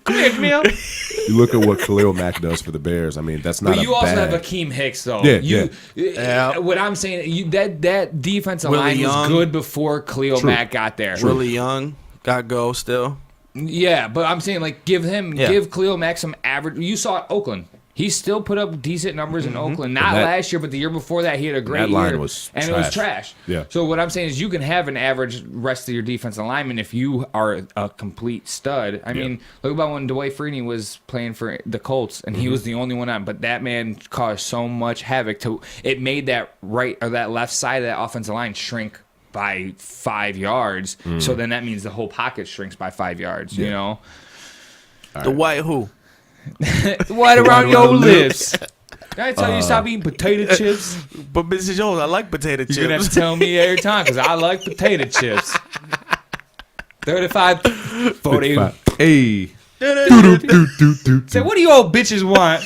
Speaker 3: Come here, Camille.
Speaker 1: You look at what Khalil Mack does for the Bears. I mean, that's not.
Speaker 3: But you also
Speaker 1: bad...
Speaker 3: have Akeem Hicks, though.
Speaker 1: Yeah.
Speaker 3: What I'm saying, that defensive line was good before Khalil Mack got there.
Speaker 2: Really young, got go still.
Speaker 3: Yeah, but I'm saying, like, give Khalil Mack some average. You saw Oakland. He still put up decent numbers in Oakland. Not last year, but the year before that, he had a great year.
Speaker 1: Line was
Speaker 3: and
Speaker 1: trash.
Speaker 3: It was trash.
Speaker 1: Yeah.
Speaker 3: So what I'm saying is you can have an average rest of your defensive lineman if you are a complete stud. I mean, look about when Dwight Freeney was playing for the Colts, and he was the only one on. But that man caused so much havoc. It made that right or that left side of that offensive line shrink by 5 yards. So then that means the whole pocket shrinks by 5 yards, you know?
Speaker 2: The white who?
Speaker 3: What around your lips? Did I tell you stop eating potato chips?
Speaker 2: But Mrs. Jones, I like potato chips.
Speaker 3: You're going to have to tell me every time because I like potato chips. 35, 40.
Speaker 1: Hey.
Speaker 3: Say, what do you old bitches want?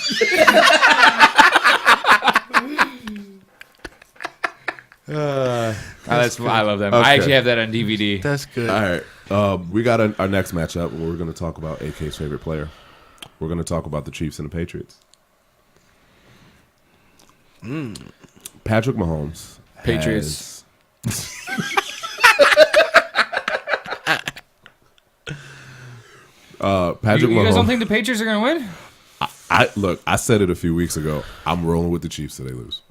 Speaker 3: I love them.
Speaker 1: Okay.
Speaker 3: I actually have that on DVD.
Speaker 2: That's good.
Speaker 1: All right. We got our next matchup. We're going to talk about AK's favorite player. We're going to talk about the Chiefs and the Patriots. Patrick Mahomes.
Speaker 3: Patriots.
Speaker 1: Patrick
Speaker 3: You guys
Speaker 1: Mahomes.
Speaker 3: don't think the Patriots are going to win?
Speaker 1: I said it a few weeks ago. I'm rolling with the Chiefs so they lose.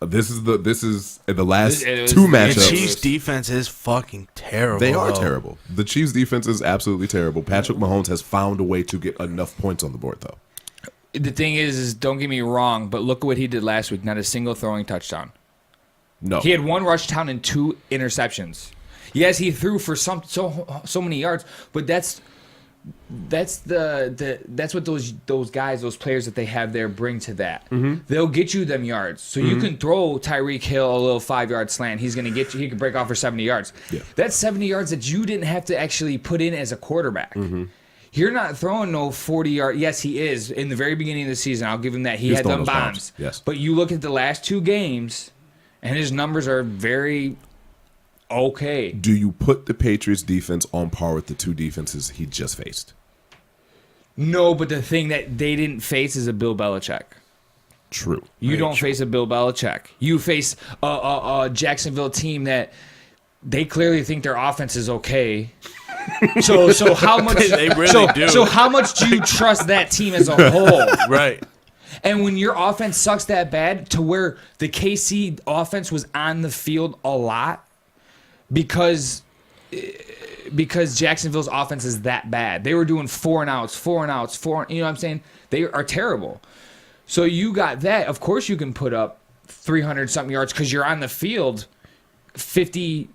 Speaker 1: This is the last two
Speaker 2: The
Speaker 1: matchups.
Speaker 2: Chiefs' defense is fucking terrible.
Speaker 1: They are
Speaker 2: though.
Speaker 1: terrible. The Chiefs' defense is absolutely terrible. Patrick Mahomes has found a way to get enough points on the board, though.
Speaker 3: The thing is don't get me wrong, but look at what he did last week. Not a single throwing touchdown.
Speaker 1: No,
Speaker 3: He had 1 rush touchdown and 2 interceptions. Yes, he threw for so many yards, but that's what those guys, those players that they have there bring to that. They'll get you them yards. So you can throw Tyreek Hill a little 5-yard slant. He's going to get you. He can break off for 70 yards.
Speaker 1: Yeah.
Speaker 3: That's 70 yards that you didn't have to actually put in as a quarterback. You're not throwing no 40-yard. Yes, he is. In the very beginning of the season, I'll give him that. He
Speaker 1: He's
Speaker 3: had
Speaker 1: throwing
Speaker 3: them
Speaker 1: those
Speaker 3: bombs.
Speaker 1: Yes.
Speaker 3: But you look at the last 2 games, and his numbers are very okay.
Speaker 1: Do you put the Patriots defense on par with the 2 defenses he just faced?
Speaker 3: No, but the thing that they didn't face is a Bill Belichick.
Speaker 1: True.
Speaker 3: You don't face a Bill Belichick. You face a Jacksonville team that they clearly think their offense is okay. So how much
Speaker 2: They really do.
Speaker 3: So how much do you trust that team as a whole?
Speaker 2: Right.
Speaker 3: And when your offense sucks that bad to where the KC offense was on the field a lot because Jacksonville's offense is that bad. They were doing 4 and outs, you know what I'm saying? They are terrible. So you got that. Of course you can put up 300 something yards because you're on the field 50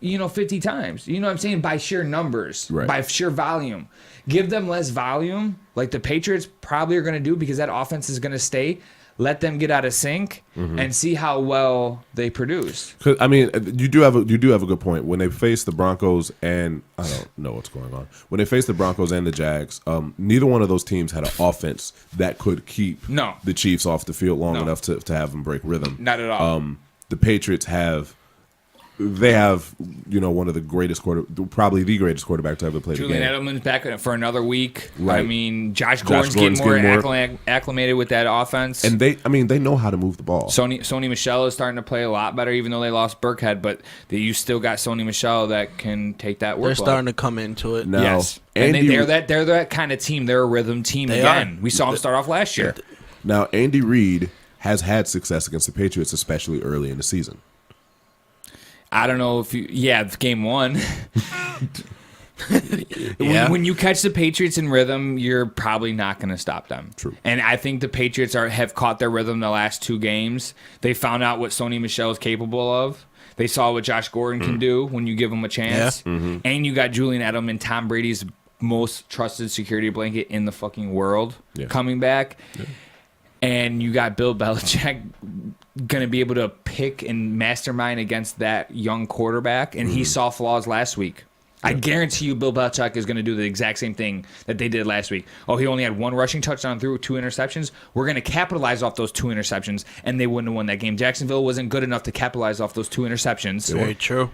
Speaker 3: times. You know what I'm saying? By sheer numbers,
Speaker 1: Right.
Speaker 3: by sheer volume. Give them less volume, like the Patriots probably are going to do because that offense is going to stay. Let them get out of sync and see how well they produce.
Speaker 1: 'Cause, I mean, you do have a good point. When they face the Broncos and I don't know what's going on. When they face the Broncos and the Jags, neither one of those teams had an offense that could keep the Chiefs off the field long enough to have them break rhythm.
Speaker 3: Not at all.
Speaker 1: The Patriots have one of the greatest probably the greatest quarterback to ever play the game.
Speaker 3: Julian Edelman's back for another week.
Speaker 1: Right.
Speaker 3: I mean, Josh Gordon's getting more acclimated with that offense.
Speaker 1: And they know how to move the ball.
Speaker 3: Sony Michel is starting to play a lot better, even though they lost Burkhead. But you still got Sony Michel that can take that workload.
Speaker 2: They're starting to come into it.
Speaker 1: Now,
Speaker 3: yes, and they're that kind of team. They're a rhythm team again. We saw them start off last year.
Speaker 1: Now, Andy Reid has had success against the Patriots, especially early in the season.
Speaker 3: I don't know if game 1.
Speaker 2: Yeah.
Speaker 3: When you catch the Patriots in rhythm, you're probably not going to stop them.
Speaker 1: True.
Speaker 3: And I think the Patriots have caught their rhythm the last 2 games. They found out what Sony Michel is capable of. They saw what Josh Gordon can do when you give him a chance. Yeah. And you got Julian Edelman, Tom Brady's most trusted security blanket in the fucking world, coming back. Yeah. And you got Bill Belichick going to be able to pick and mastermind against that young quarterback. And he saw flaws last week. I guarantee you Bill Belichick is going to do the exact same thing that they did last week. Oh, he only had 1 rushing touchdown through 2 interceptions. We're going to capitalize off those 2 interceptions, and they wouldn't have won that game. Jacksonville wasn't good enough to capitalize off those 2 interceptions.
Speaker 2: Very true.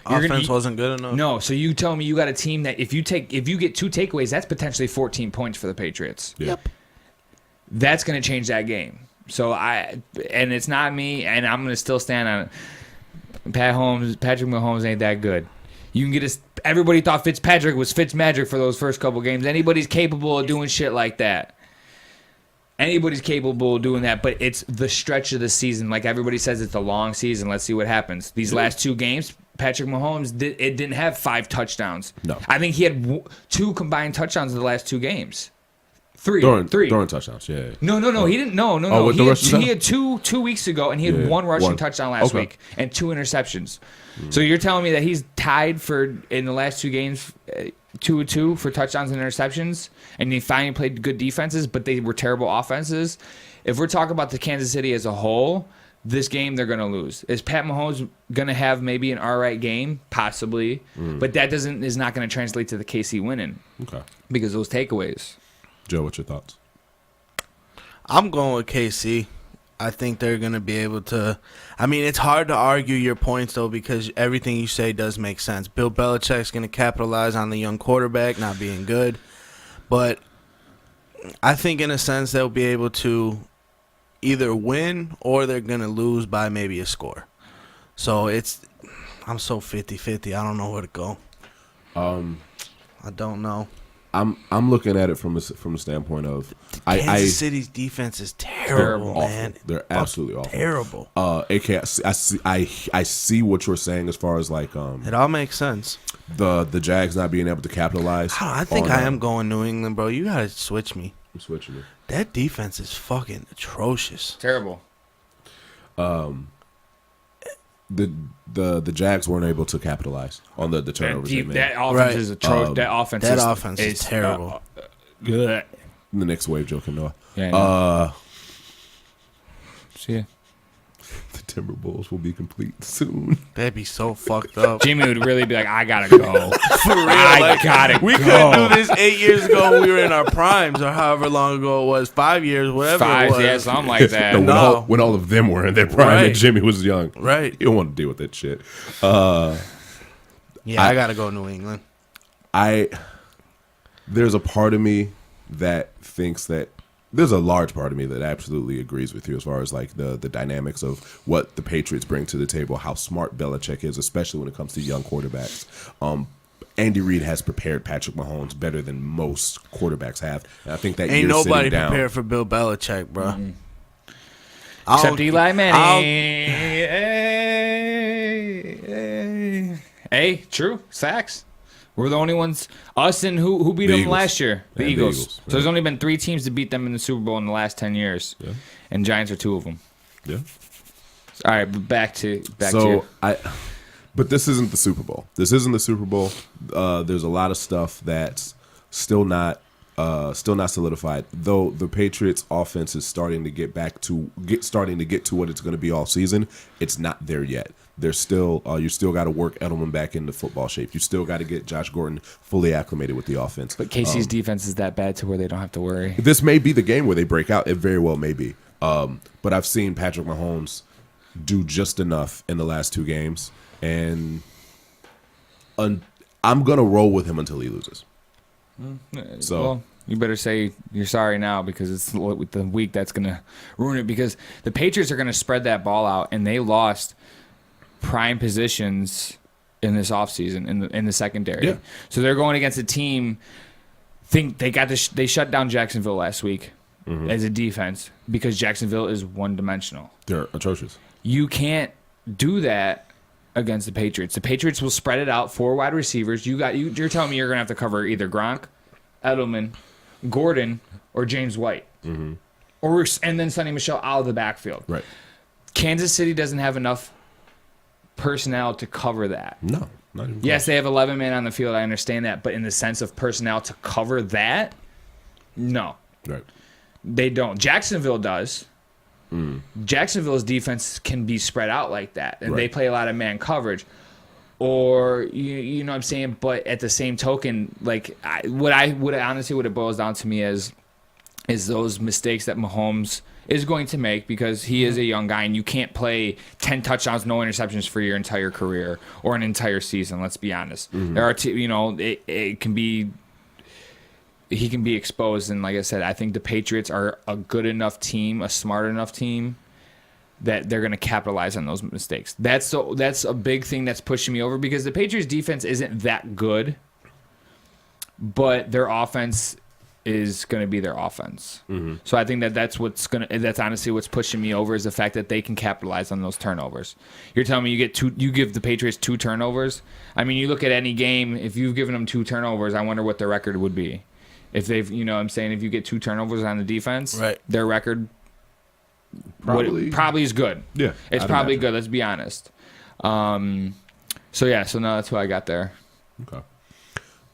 Speaker 2: Offense wasn't good enough.
Speaker 3: No, so you tell me you got a team that if you get 2 takeaways, that's potentially 14 points for the Patriots.
Speaker 1: Yeah.
Speaker 2: Yep.
Speaker 3: That's going to change that game. So and it's not me, and I'm going to still stand on it. Patrick Mahomes ain't that good. You can get everybody thought Fitzpatrick was Fitzmagic for those first couple games. Anybody's capable of doing shit like that. Anybody's capable of doing that, but it's the stretch of the season. Like everybody says, it's a long season. Let's see what happens. These last 2 games, Patrick Mahomes didn't have 5 touchdowns.
Speaker 1: No.
Speaker 3: I think he had 2 combined touchdowns in the last 2 games. 3.
Speaker 1: During touchdowns, yeah.
Speaker 3: No, he didn't. No. He had 2 2 weeks ago, and he had 1 rushing touchdown last week and 2 interceptions. So you're telling me that he's tied in the last 2 games, 2-2 for touchdowns and interceptions, and he finally played good defenses, but they were terrible offenses. If we're talking about the Kansas City as a whole, this game they're going to lose. Is Pat Mahomes going to have maybe an all right game? Possibly, but that is not going to translate to the KC winning.
Speaker 1: Okay.
Speaker 3: Because of those takeaways.
Speaker 1: Joe, what's your thoughts?
Speaker 2: I'm going with KC. I think they're going to be able to. I mean, it's hard to argue your points, though, because everything you say does make sense. Bill Belichick's going to capitalize on the young quarterback not being good. But I think, in a sense, they'll be able to either win or they're going to lose by maybe a score. So I'm so 50-50. I don't know where to go. I don't know.
Speaker 1: I'm looking at it from the standpoint of
Speaker 2: Kansas City's defense is terrible, man.
Speaker 1: They're absolutely awful.
Speaker 2: Terrible.
Speaker 1: AK, I see what you're saying as far as like
Speaker 2: It all makes sense.
Speaker 1: the Jags not being able to capitalize.
Speaker 2: I think I am going New England, bro. You gotta switch me.
Speaker 1: I'm switching it.
Speaker 2: That defense is fucking atrocious.
Speaker 3: Terrible.
Speaker 1: The Jags weren't able to capitalize on the turnovers they made.
Speaker 3: That offense
Speaker 2: Right.
Speaker 3: is atrocious. That offense
Speaker 2: is terrible.
Speaker 3: Good.
Speaker 1: The next wave, Joe Noah.
Speaker 3: Yeah. See ya.
Speaker 1: The Timberwolves will be complete soon.
Speaker 2: That'd be so fucked up.
Speaker 3: Jimmy would really be like, I gotta go.
Speaker 2: For real,
Speaker 3: I gotta
Speaker 2: we
Speaker 3: go.
Speaker 2: couldn't do this 8 years ago when we were in our primes, or however long ago it was, 5 years, whatever it was.
Speaker 3: Yeah, something like that.
Speaker 1: No, when all of them were in their prime and Jimmy was young.
Speaker 2: Right.
Speaker 1: You don't want to deal with that shit.
Speaker 2: I gotta go New England.
Speaker 1: There's a part of me that thinks that there's a large part of me that absolutely agrees with you as far as like the dynamics of what the Patriots bring to the table, how smart Belichick is, especially when it comes to young quarterbacks. Andy Reid has prepared Patrick Mahomes better than most quarterbacks have. And I think that
Speaker 2: Ain't
Speaker 1: year
Speaker 2: nobody
Speaker 1: sitting down,
Speaker 2: prepared for Bill Belichick, bro.
Speaker 3: Mm-hmm. Except Eli Manning. Hey, true. Facts. We're the only ones. Us and who beat them last year? The Eagles.
Speaker 1: Right.
Speaker 3: So there's only been 3 teams to beat them in the Super Bowl in the last 10 years.
Speaker 1: Yeah.
Speaker 3: And Giants are 2 of them.
Speaker 1: Yeah.
Speaker 3: All right, but back to
Speaker 1: But this isn't the Super Bowl. This isn't the Super Bowl. There's a lot of stuff that's still not solidified. Though the Patriots' offense is starting to get to what it's going to be all season. It's not there yet. There's still you still got to work Edelman back into football shape. You still got to get Josh Gordon fully acclimated with the offense.
Speaker 3: But KC's defense is that bad to where they don't have to worry.
Speaker 1: This may be the game where they break out. It very well may be. But I've seen Patrick Mahomes do just enough in the last 2 games, and I'm gonna roll with him until he loses. So
Speaker 3: well, you better say you're sorry now, because it's the week that's gonna ruin it. Because the Patriots are gonna spread that ball out, and they lost prime positions in this offseason in the secondary.
Speaker 1: Yeah.
Speaker 3: So they're going against a team. They shut down Jacksonville last week as a defense, because Jacksonville is one-dimensional.
Speaker 1: they're atrocious.
Speaker 3: You can't do that against the Patriots. The Patriots will spread it out, 4 wide receivers. You're telling me you're gonna have to cover either Gronk, Edelman, Gordon, or James White, and then Sonny Michel out of the backfield.
Speaker 1: Right.
Speaker 3: Kansas City doesn't have enough personnel to cover that.
Speaker 1: No. Not even
Speaker 3: Yes,
Speaker 1: close.
Speaker 3: they have 11 men on the field. I understand that, but in the sense of personnel to cover that, no,
Speaker 1: Right.
Speaker 3: they don't. Jacksonville does. Jacksonville's defense can be spread out like that, and they
Speaker 1: Right.
Speaker 3: play a lot of man coverage. Or you know what I'm saying? But at the same token, like what it boils down to me is those mistakes that Mahomes is going to make, because he is a young guy, and you can't play 10 touchdowns, no interceptions for your entire career or an entire season. Let's be honest. There are it can be. He can be exposed, and like I said, I think the Patriots are a good enough team, a smart enough team, that they're going to capitalize on those mistakes. That's a big thing that's pushing me over, because the Patriots defense isn't that good, but their offense is going to be their offense. So I think that's honestly what's pushing me over, is the fact that they can capitalize on those turnovers. You're telling me you give the Patriots 2 turnovers? I mean, you look at any game, if you've given them 2 turnovers, I wonder what their record would be. If they've, you know what I'm saying, if you get 2 turnovers on the defense,
Speaker 2: Right.
Speaker 3: their record
Speaker 1: Probably
Speaker 3: is good.
Speaker 1: Yeah,
Speaker 3: It's
Speaker 1: I'd
Speaker 3: probably
Speaker 1: imagine.
Speaker 3: good, let's be honest. So no, that's what I got there.
Speaker 1: Okay.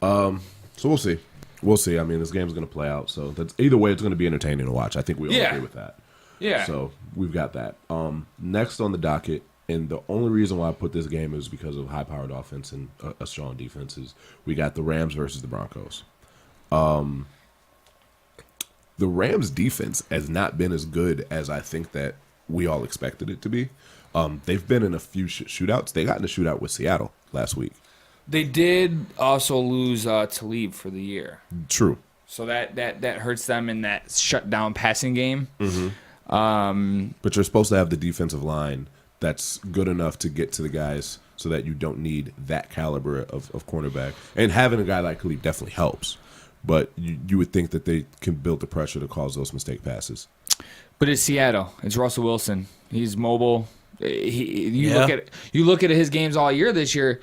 Speaker 1: So we'll see. We'll see. I mean, this game's going to play out. So that's either way, it's going to be entertaining to watch. I think we all
Speaker 3: Yeah.
Speaker 1: agree with that.
Speaker 3: Yeah.
Speaker 1: So we've got that. Next on the docket, and the only reason why I put this game is because of high-powered offense and a strong defense, is we got the Rams versus the Broncos. The Rams defense has not been as good as I think that we all expected it to be. They've been in a few shootouts. They got in a shootout with Seattle last week.
Speaker 3: They did also lose Talib for the year.
Speaker 1: True.
Speaker 3: So that hurts them in that shutdown passing game.
Speaker 1: But you're supposed to have the defensive line that's good enough to get to the guys so that you don't need that caliber of cornerback. And having a guy like Khalid definitely helps. But you would think that they can build the pressure to cause those mistake passes.
Speaker 3: But it's Seattle. It's Russell Wilson. He's mobile. You look at his games all year this year.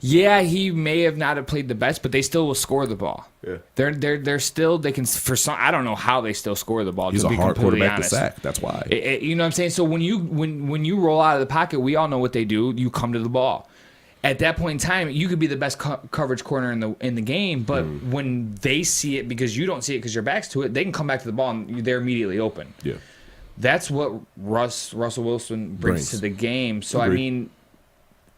Speaker 3: Yeah, he may have not have played the best, but they still will score the ball. Yeah, they're still they can for some. I don't know how they still score the ball.
Speaker 1: He's
Speaker 3: to
Speaker 1: a
Speaker 3: be
Speaker 1: hard quarterback
Speaker 3: honest.
Speaker 1: to sack. That's why.
Speaker 3: You know what I'm saying? So when you roll out of the pocket, we all know what they do. You come to the ball. At that point in time, you could be the best coverage corner in the game, but when they see it because you don't see it because your back's to it, they can come back to the ball and they're immediately open.
Speaker 1: Yeah,
Speaker 3: that's what Russell Wilson brings to the game. So
Speaker 1: Agreed.
Speaker 3: I mean.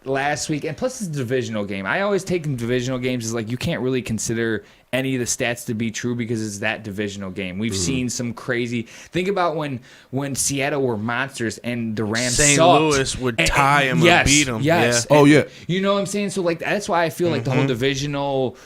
Speaker 3: Last week, and plus it's a divisional game. I always take in divisional games as like you can't really consider any of the stats to be true because it's that divisional game. We've seen some crazy. Think about when Seattle were monsters and the Rams
Speaker 2: St.
Speaker 3: sucked.
Speaker 2: Louis would tie them and beat them.
Speaker 3: Yes.
Speaker 1: Yeah. Oh yeah.
Speaker 3: You know what I'm saying? So like that's why I feel like the whole divisional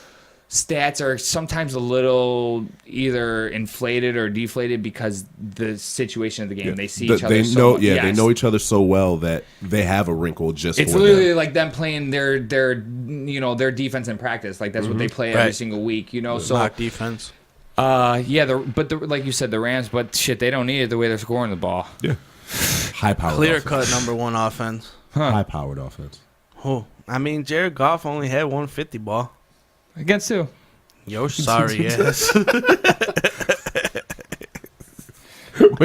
Speaker 3: stats are sometimes a little either inflated or deflated because the situation of the game. They see each other.
Speaker 1: They know each other so well that they have a wrinkle just.
Speaker 3: It's
Speaker 1: for
Speaker 3: literally
Speaker 1: them.
Speaker 3: like them playing their defense in practice. Like that's what they play every single week. You know, so
Speaker 2: mock defense.
Speaker 3: Like you said, the Rams, but shit, they don't need it the way they're scoring the ball.
Speaker 1: Yeah. High powered.
Speaker 2: Clear cut number one offense.
Speaker 1: High powered offense.
Speaker 2: Oh, I mean, Jared Goff only had 150 ball.
Speaker 3: Against who?
Speaker 2: Yo, sorry, yes.
Speaker 1: Wait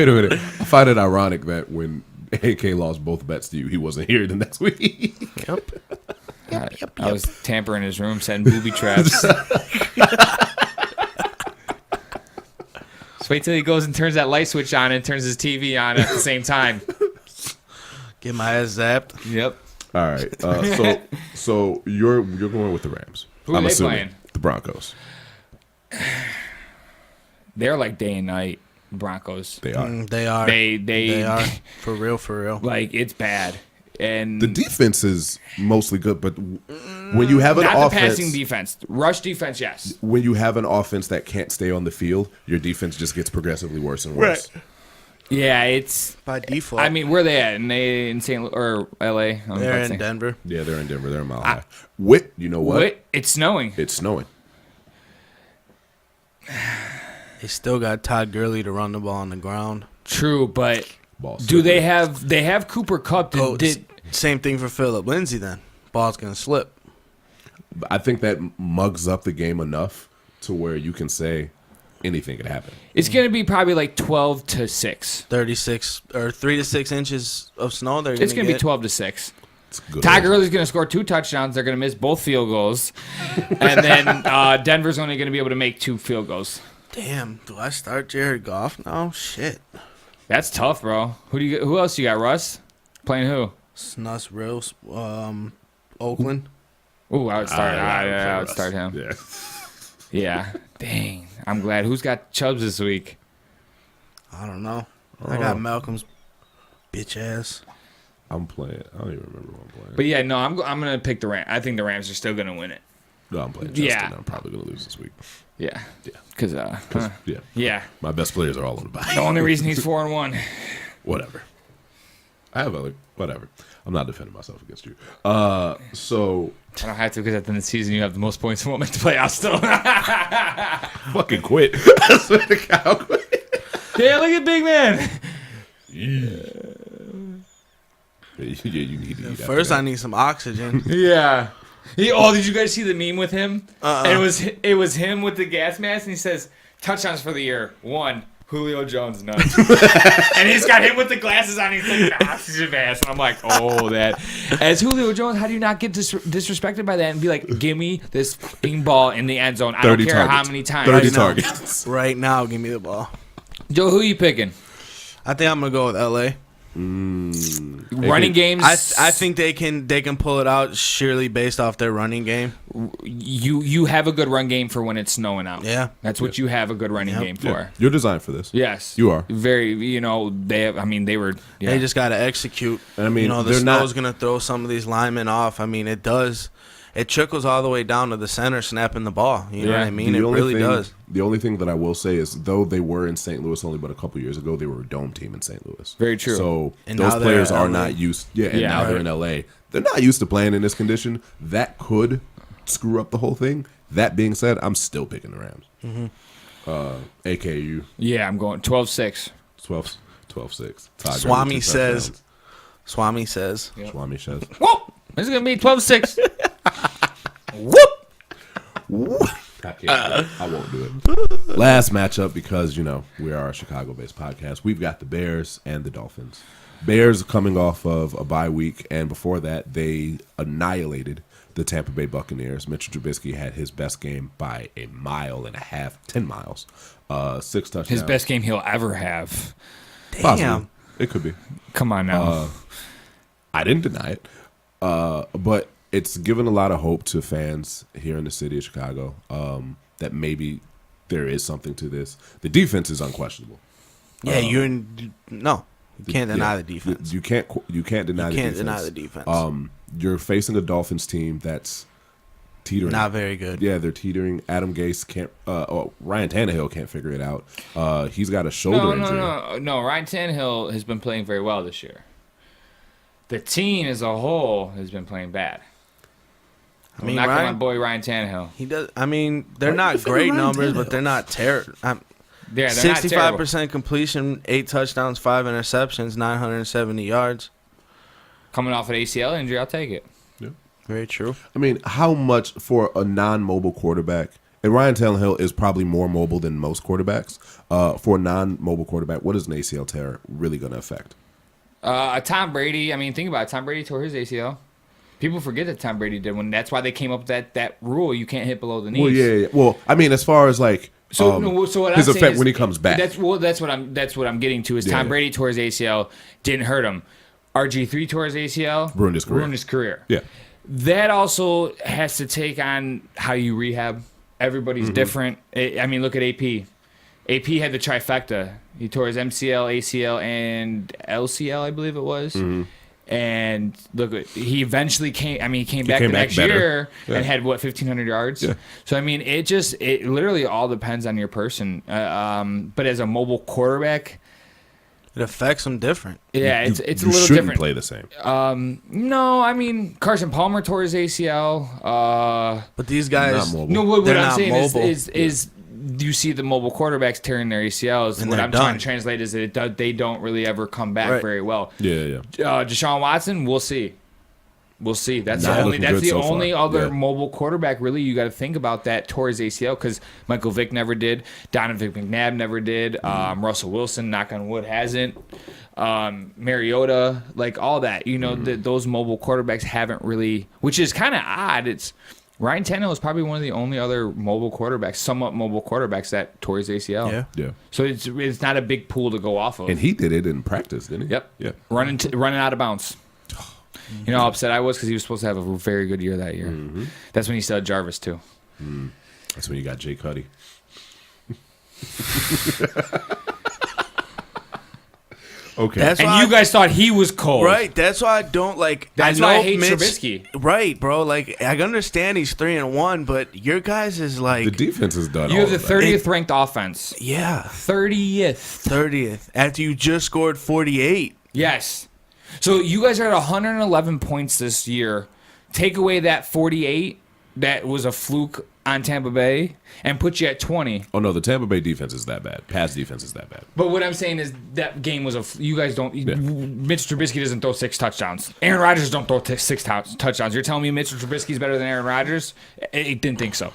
Speaker 1: a minute. I find it ironic that when AK lost both bets to you, he wasn't here the next week.
Speaker 2: Yep.
Speaker 3: I was tampering his room, setting booby traps. Just wait till he goes and turns that light switch on and turns his TV on at the same time.
Speaker 2: Get my ass zapped.
Speaker 3: Yep.
Speaker 1: All right. So you're going with the Rams.
Speaker 3: Who are they playing?
Speaker 1: The Broncos.
Speaker 3: They're like day and night Broncos.
Speaker 1: They are.
Speaker 2: They are. They are. For real.
Speaker 3: Like, it's bad. And
Speaker 1: the defense is mostly good, but when you have an
Speaker 3: not
Speaker 1: offense,
Speaker 3: the passing defense, rush defense, yes.
Speaker 1: When you have an offense that can't stay on the field, your defense just gets progressively worse and worse.
Speaker 2: Right.
Speaker 3: Yeah, it's
Speaker 2: by default.
Speaker 3: I mean, where are they at? In St. or L.A.
Speaker 2: They're in Denver.
Speaker 1: Yeah, they're in Denver. They're a mile high. Whit, you know what?
Speaker 3: It's snowing.
Speaker 1: It's snowing.
Speaker 2: They still got Todd Gurley to run the ball on the ground.
Speaker 3: True, but do they have Cooper Kupp?
Speaker 2: Same thing for Phillip Lindsay then. Ball's going to slip.
Speaker 1: I think that mugs up the game enough to where you can say anything could happen.
Speaker 3: It's going to be probably like 12 to 6.
Speaker 2: 36 or 3 to 6 inches of snow.
Speaker 3: It's going to be 12 to 6.
Speaker 1: Good.
Speaker 3: Todd Gurley's going to score 2 touchdowns. They're going to miss both field goals. And then Denver's only going to be able to make 2 field goals.
Speaker 2: Damn, do I start Jared Goff now? Shit.
Speaker 3: That's tough, bro. Who else you got, Russ? Playing who?
Speaker 2: Snus Reels, Oakland.
Speaker 3: Ooh, I would start. I would start him.
Speaker 1: Yeah.
Speaker 3: Yeah. Dang. I'm glad. Who's got Chubbs this week?
Speaker 2: I don't know. I got Malcolm's bitch ass.
Speaker 1: I'm playing. I don't even remember what I'm playing.
Speaker 3: But yeah, no, I'm gonna pick the Rams. I think the Rams are still gonna win it.
Speaker 1: No, I'm playing Justin.
Speaker 3: Yeah.
Speaker 1: I'm probably gonna lose this week.
Speaker 3: Yeah.
Speaker 1: Yeah.
Speaker 3: Because
Speaker 1: Yeah. My best players are all on the bye.
Speaker 3: The only reason he's 4-1.
Speaker 1: Whatever. I have other. Whatever. I'm not defending myself against you. So
Speaker 3: I don't have to because at the end of the season you have the most points and won't make the playoffs still.
Speaker 1: fucking quit. I swear to God, I'll quit.
Speaker 3: Yeah, look at big man.
Speaker 1: Yeah, you need to eat
Speaker 2: First, I need some oxygen.
Speaker 3: Yeah. Did you guys see the meme with him? And it was him with the gas mask, and he says, touchdowns for the year. 1, Julio Jones, none. And he's got him with the glasses on, he's like the oxygen mask. And I'm like, oh, that. As Julio Jones, how do you not get disrespected by that and be like, give me this fucking ball in the end zone? I don't care how many times.
Speaker 1: 30 targets.
Speaker 2: Right now, give me the ball.
Speaker 3: Joe, who you picking?
Speaker 2: I think I'm going to go with L.A.
Speaker 3: running games.
Speaker 2: I think they can pull it out surely based off their running game.
Speaker 3: You have a good run game for when it's snowing out.
Speaker 2: Yeah,
Speaker 3: that's what you have a good running game for.
Speaker 1: Yeah. You're designed for this.
Speaker 3: Yes,
Speaker 1: you are.
Speaker 3: Very. They have. They were. Yeah.
Speaker 2: They just got to execute.
Speaker 1: And
Speaker 2: the snow's going to throw some of these linemen off. It does. It trickles all the way down to the center snapping the ball. You know what I mean? It really does.
Speaker 1: The only thing that I will say is, though they were in St. Louis only but a couple years ago, they were a dome team in St. Louis.
Speaker 3: Very true.
Speaker 1: So those players are not used. Yeah, and now they're in LA. They're not used to playing in this condition. That could screw up the whole thing. That being said, I'm still picking the Rams. AKU.
Speaker 3: Yeah, I'm going 12-6.
Speaker 1: 12-6.
Speaker 2: Swami says. Swami says.
Speaker 3: Yep.
Speaker 1: Swami says.
Speaker 3: Whoop! This is going to be 12-6.
Speaker 1: Whoop! I won't do it. Last matchup, because, we are a Chicago-based podcast. We've got the Bears and the Dolphins. Bears coming off of a bye week, and before that, they annihilated the Tampa Bay Buccaneers. Mitchell Trubisky had his best game by 1.5 miles, 10 miles, 6 touchdowns.
Speaker 3: His best game he'll ever have.
Speaker 2: Damn.
Speaker 1: Possibly. It could be.
Speaker 3: Come on now.
Speaker 1: I didn't deny it. But it's given a lot of hope to fans here in the city of Chicago that maybe there is something to this. The defense is unquestionable.
Speaker 2: Yeah, you can't deny the defense.
Speaker 1: You can't deny the defense. You're facing a Dolphins team that's teetering.
Speaker 2: Not very good.
Speaker 1: Yeah, they're teetering. Adam Gase can't. Ryan Tannehill can't figure it out. He's got a shoulder injury.
Speaker 3: No. Ryan Tannehill has been playing very well this year. The team as a whole has been playing bad. My boy Ryan Tannehill.
Speaker 2: He does. They're not great numbers, but they're not terrible.
Speaker 3: They're
Speaker 2: 65% completion, 8 touchdowns, 5 interceptions, 970 yards.
Speaker 3: Coming off an ACL injury, I'll take it.
Speaker 1: Yeah,
Speaker 2: very true.
Speaker 1: How much for a non-mobile quarterback? And Ryan Tannehill is probably more mobile than most quarterbacks. For a non-mobile quarterback, what is an ACL tear really going to affect?
Speaker 3: Tom Brady. Think about it. Tom Brady tore his ACL. People forget that Tom Brady did one. That's why they came up with that rule. You can't hit below the knees.
Speaker 1: Well, yeah. Well, as far as like
Speaker 3: so what
Speaker 1: his
Speaker 3: I'm
Speaker 1: effect
Speaker 3: is,
Speaker 1: when he comes back.
Speaker 3: That's what I'm getting to. Is Tom Brady tore his ACL, didn't hurt him. RG3 tore his ACL, ruined his career.
Speaker 1: Yeah.
Speaker 3: That also has to take on how you rehab. Everybody's different. Look at AP. AP had the trifecta. He tore his MCL, ACL, and LCL, I believe it was. And look, he eventually came. He came back the next year and had 1,500 yards. Yeah. So it literally all depends on your person. But as a mobile quarterback,
Speaker 2: it affects them different.
Speaker 3: Yeah, it's a little
Speaker 1: shouldn't
Speaker 3: different.
Speaker 1: Play the same.
Speaker 3: No, Carson Palmer tore his ACL.
Speaker 2: But these guys,
Speaker 1: not mobile.
Speaker 3: No, what I'm saying
Speaker 2: mobile.
Speaker 3: is you see the mobile quarterbacks tearing their ACLs. And what I'm trying to translate is that they don't really ever come back very well.
Speaker 1: Yeah.
Speaker 3: Deshaun Watson, we'll see. That's the only other mobile quarterback really you got to think about that tore his ACL, because Michael Vick never did, Donovan McNabb never did, Russell Wilson, knock on wood, hasn't, Mariota, like all that. Those mobile quarterbacks haven't really, which is kind of odd. Ryan Tannehill is probably one of the only other somewhat mobile quarterbacks that tore his ACL.
Speaker 1: Yeah.
Speaker 3: So it's not a big pool to go off of.
Speaker 1: And he did it in practice, didn't he?
Speaker 3: Yep.
Speaker 1: Yeah.
Speaker 3: Running out of bounds. You know how upset I was because he was supposed to have a very good year that year. That's when he still had Jarvis too.
Speaker 1: That's when you got Jay Cuddy. Okay.
Speaker 3: You guys thought he was cold.
Speaker 2: Right. That's why I don't like.
Speaker 3: That's why I hate Trubisky.
Speaker 2: Right, bro. Like, I understand he's 3-1, but your guys is like.
Speaker 1: The defense is done.
Speaker 3: You have the 30th ranked offense.
Speaker 2: Yeah.
Speaker 3: 30th.
Speaker 2: After you just scored 48.
Speaker 3: Yes. So you guys are at 111 points this year. Take away that 48 that was a fluke on Tampa Bay and put you at 20.
Speaker 1: Oh, no, the Tampa Bay defense is that bad. Pass defense is that bad.
Speaker 3: But what I'm saying is that game was you guys don't. Yeah. Mitch Trubisky doesn't throw 6 touchdowns. Aaron Rodgers don't throw 6 touchdowns. You're telling me Mitch Trubisky's better than Aaron Rodgers? I didn't think so.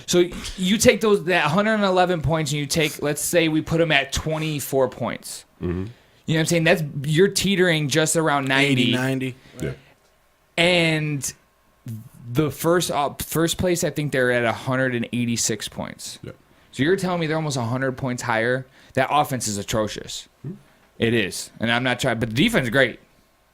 Speaker 3: So you take that 111 points and you take, let's say we put him at 24 points. You know what I'm saying? You're teetering just around 90.
Speaker 2: 90.
Speaker 1: Yeah.
Speaker 3: And the first place, I think they're at 186 points.
Speaker 1: Yeah.
Speaker 3: So you're telling me they're almost 100 points higher? That offense is atrocious. It is. And I'm not trying, but the defense is great.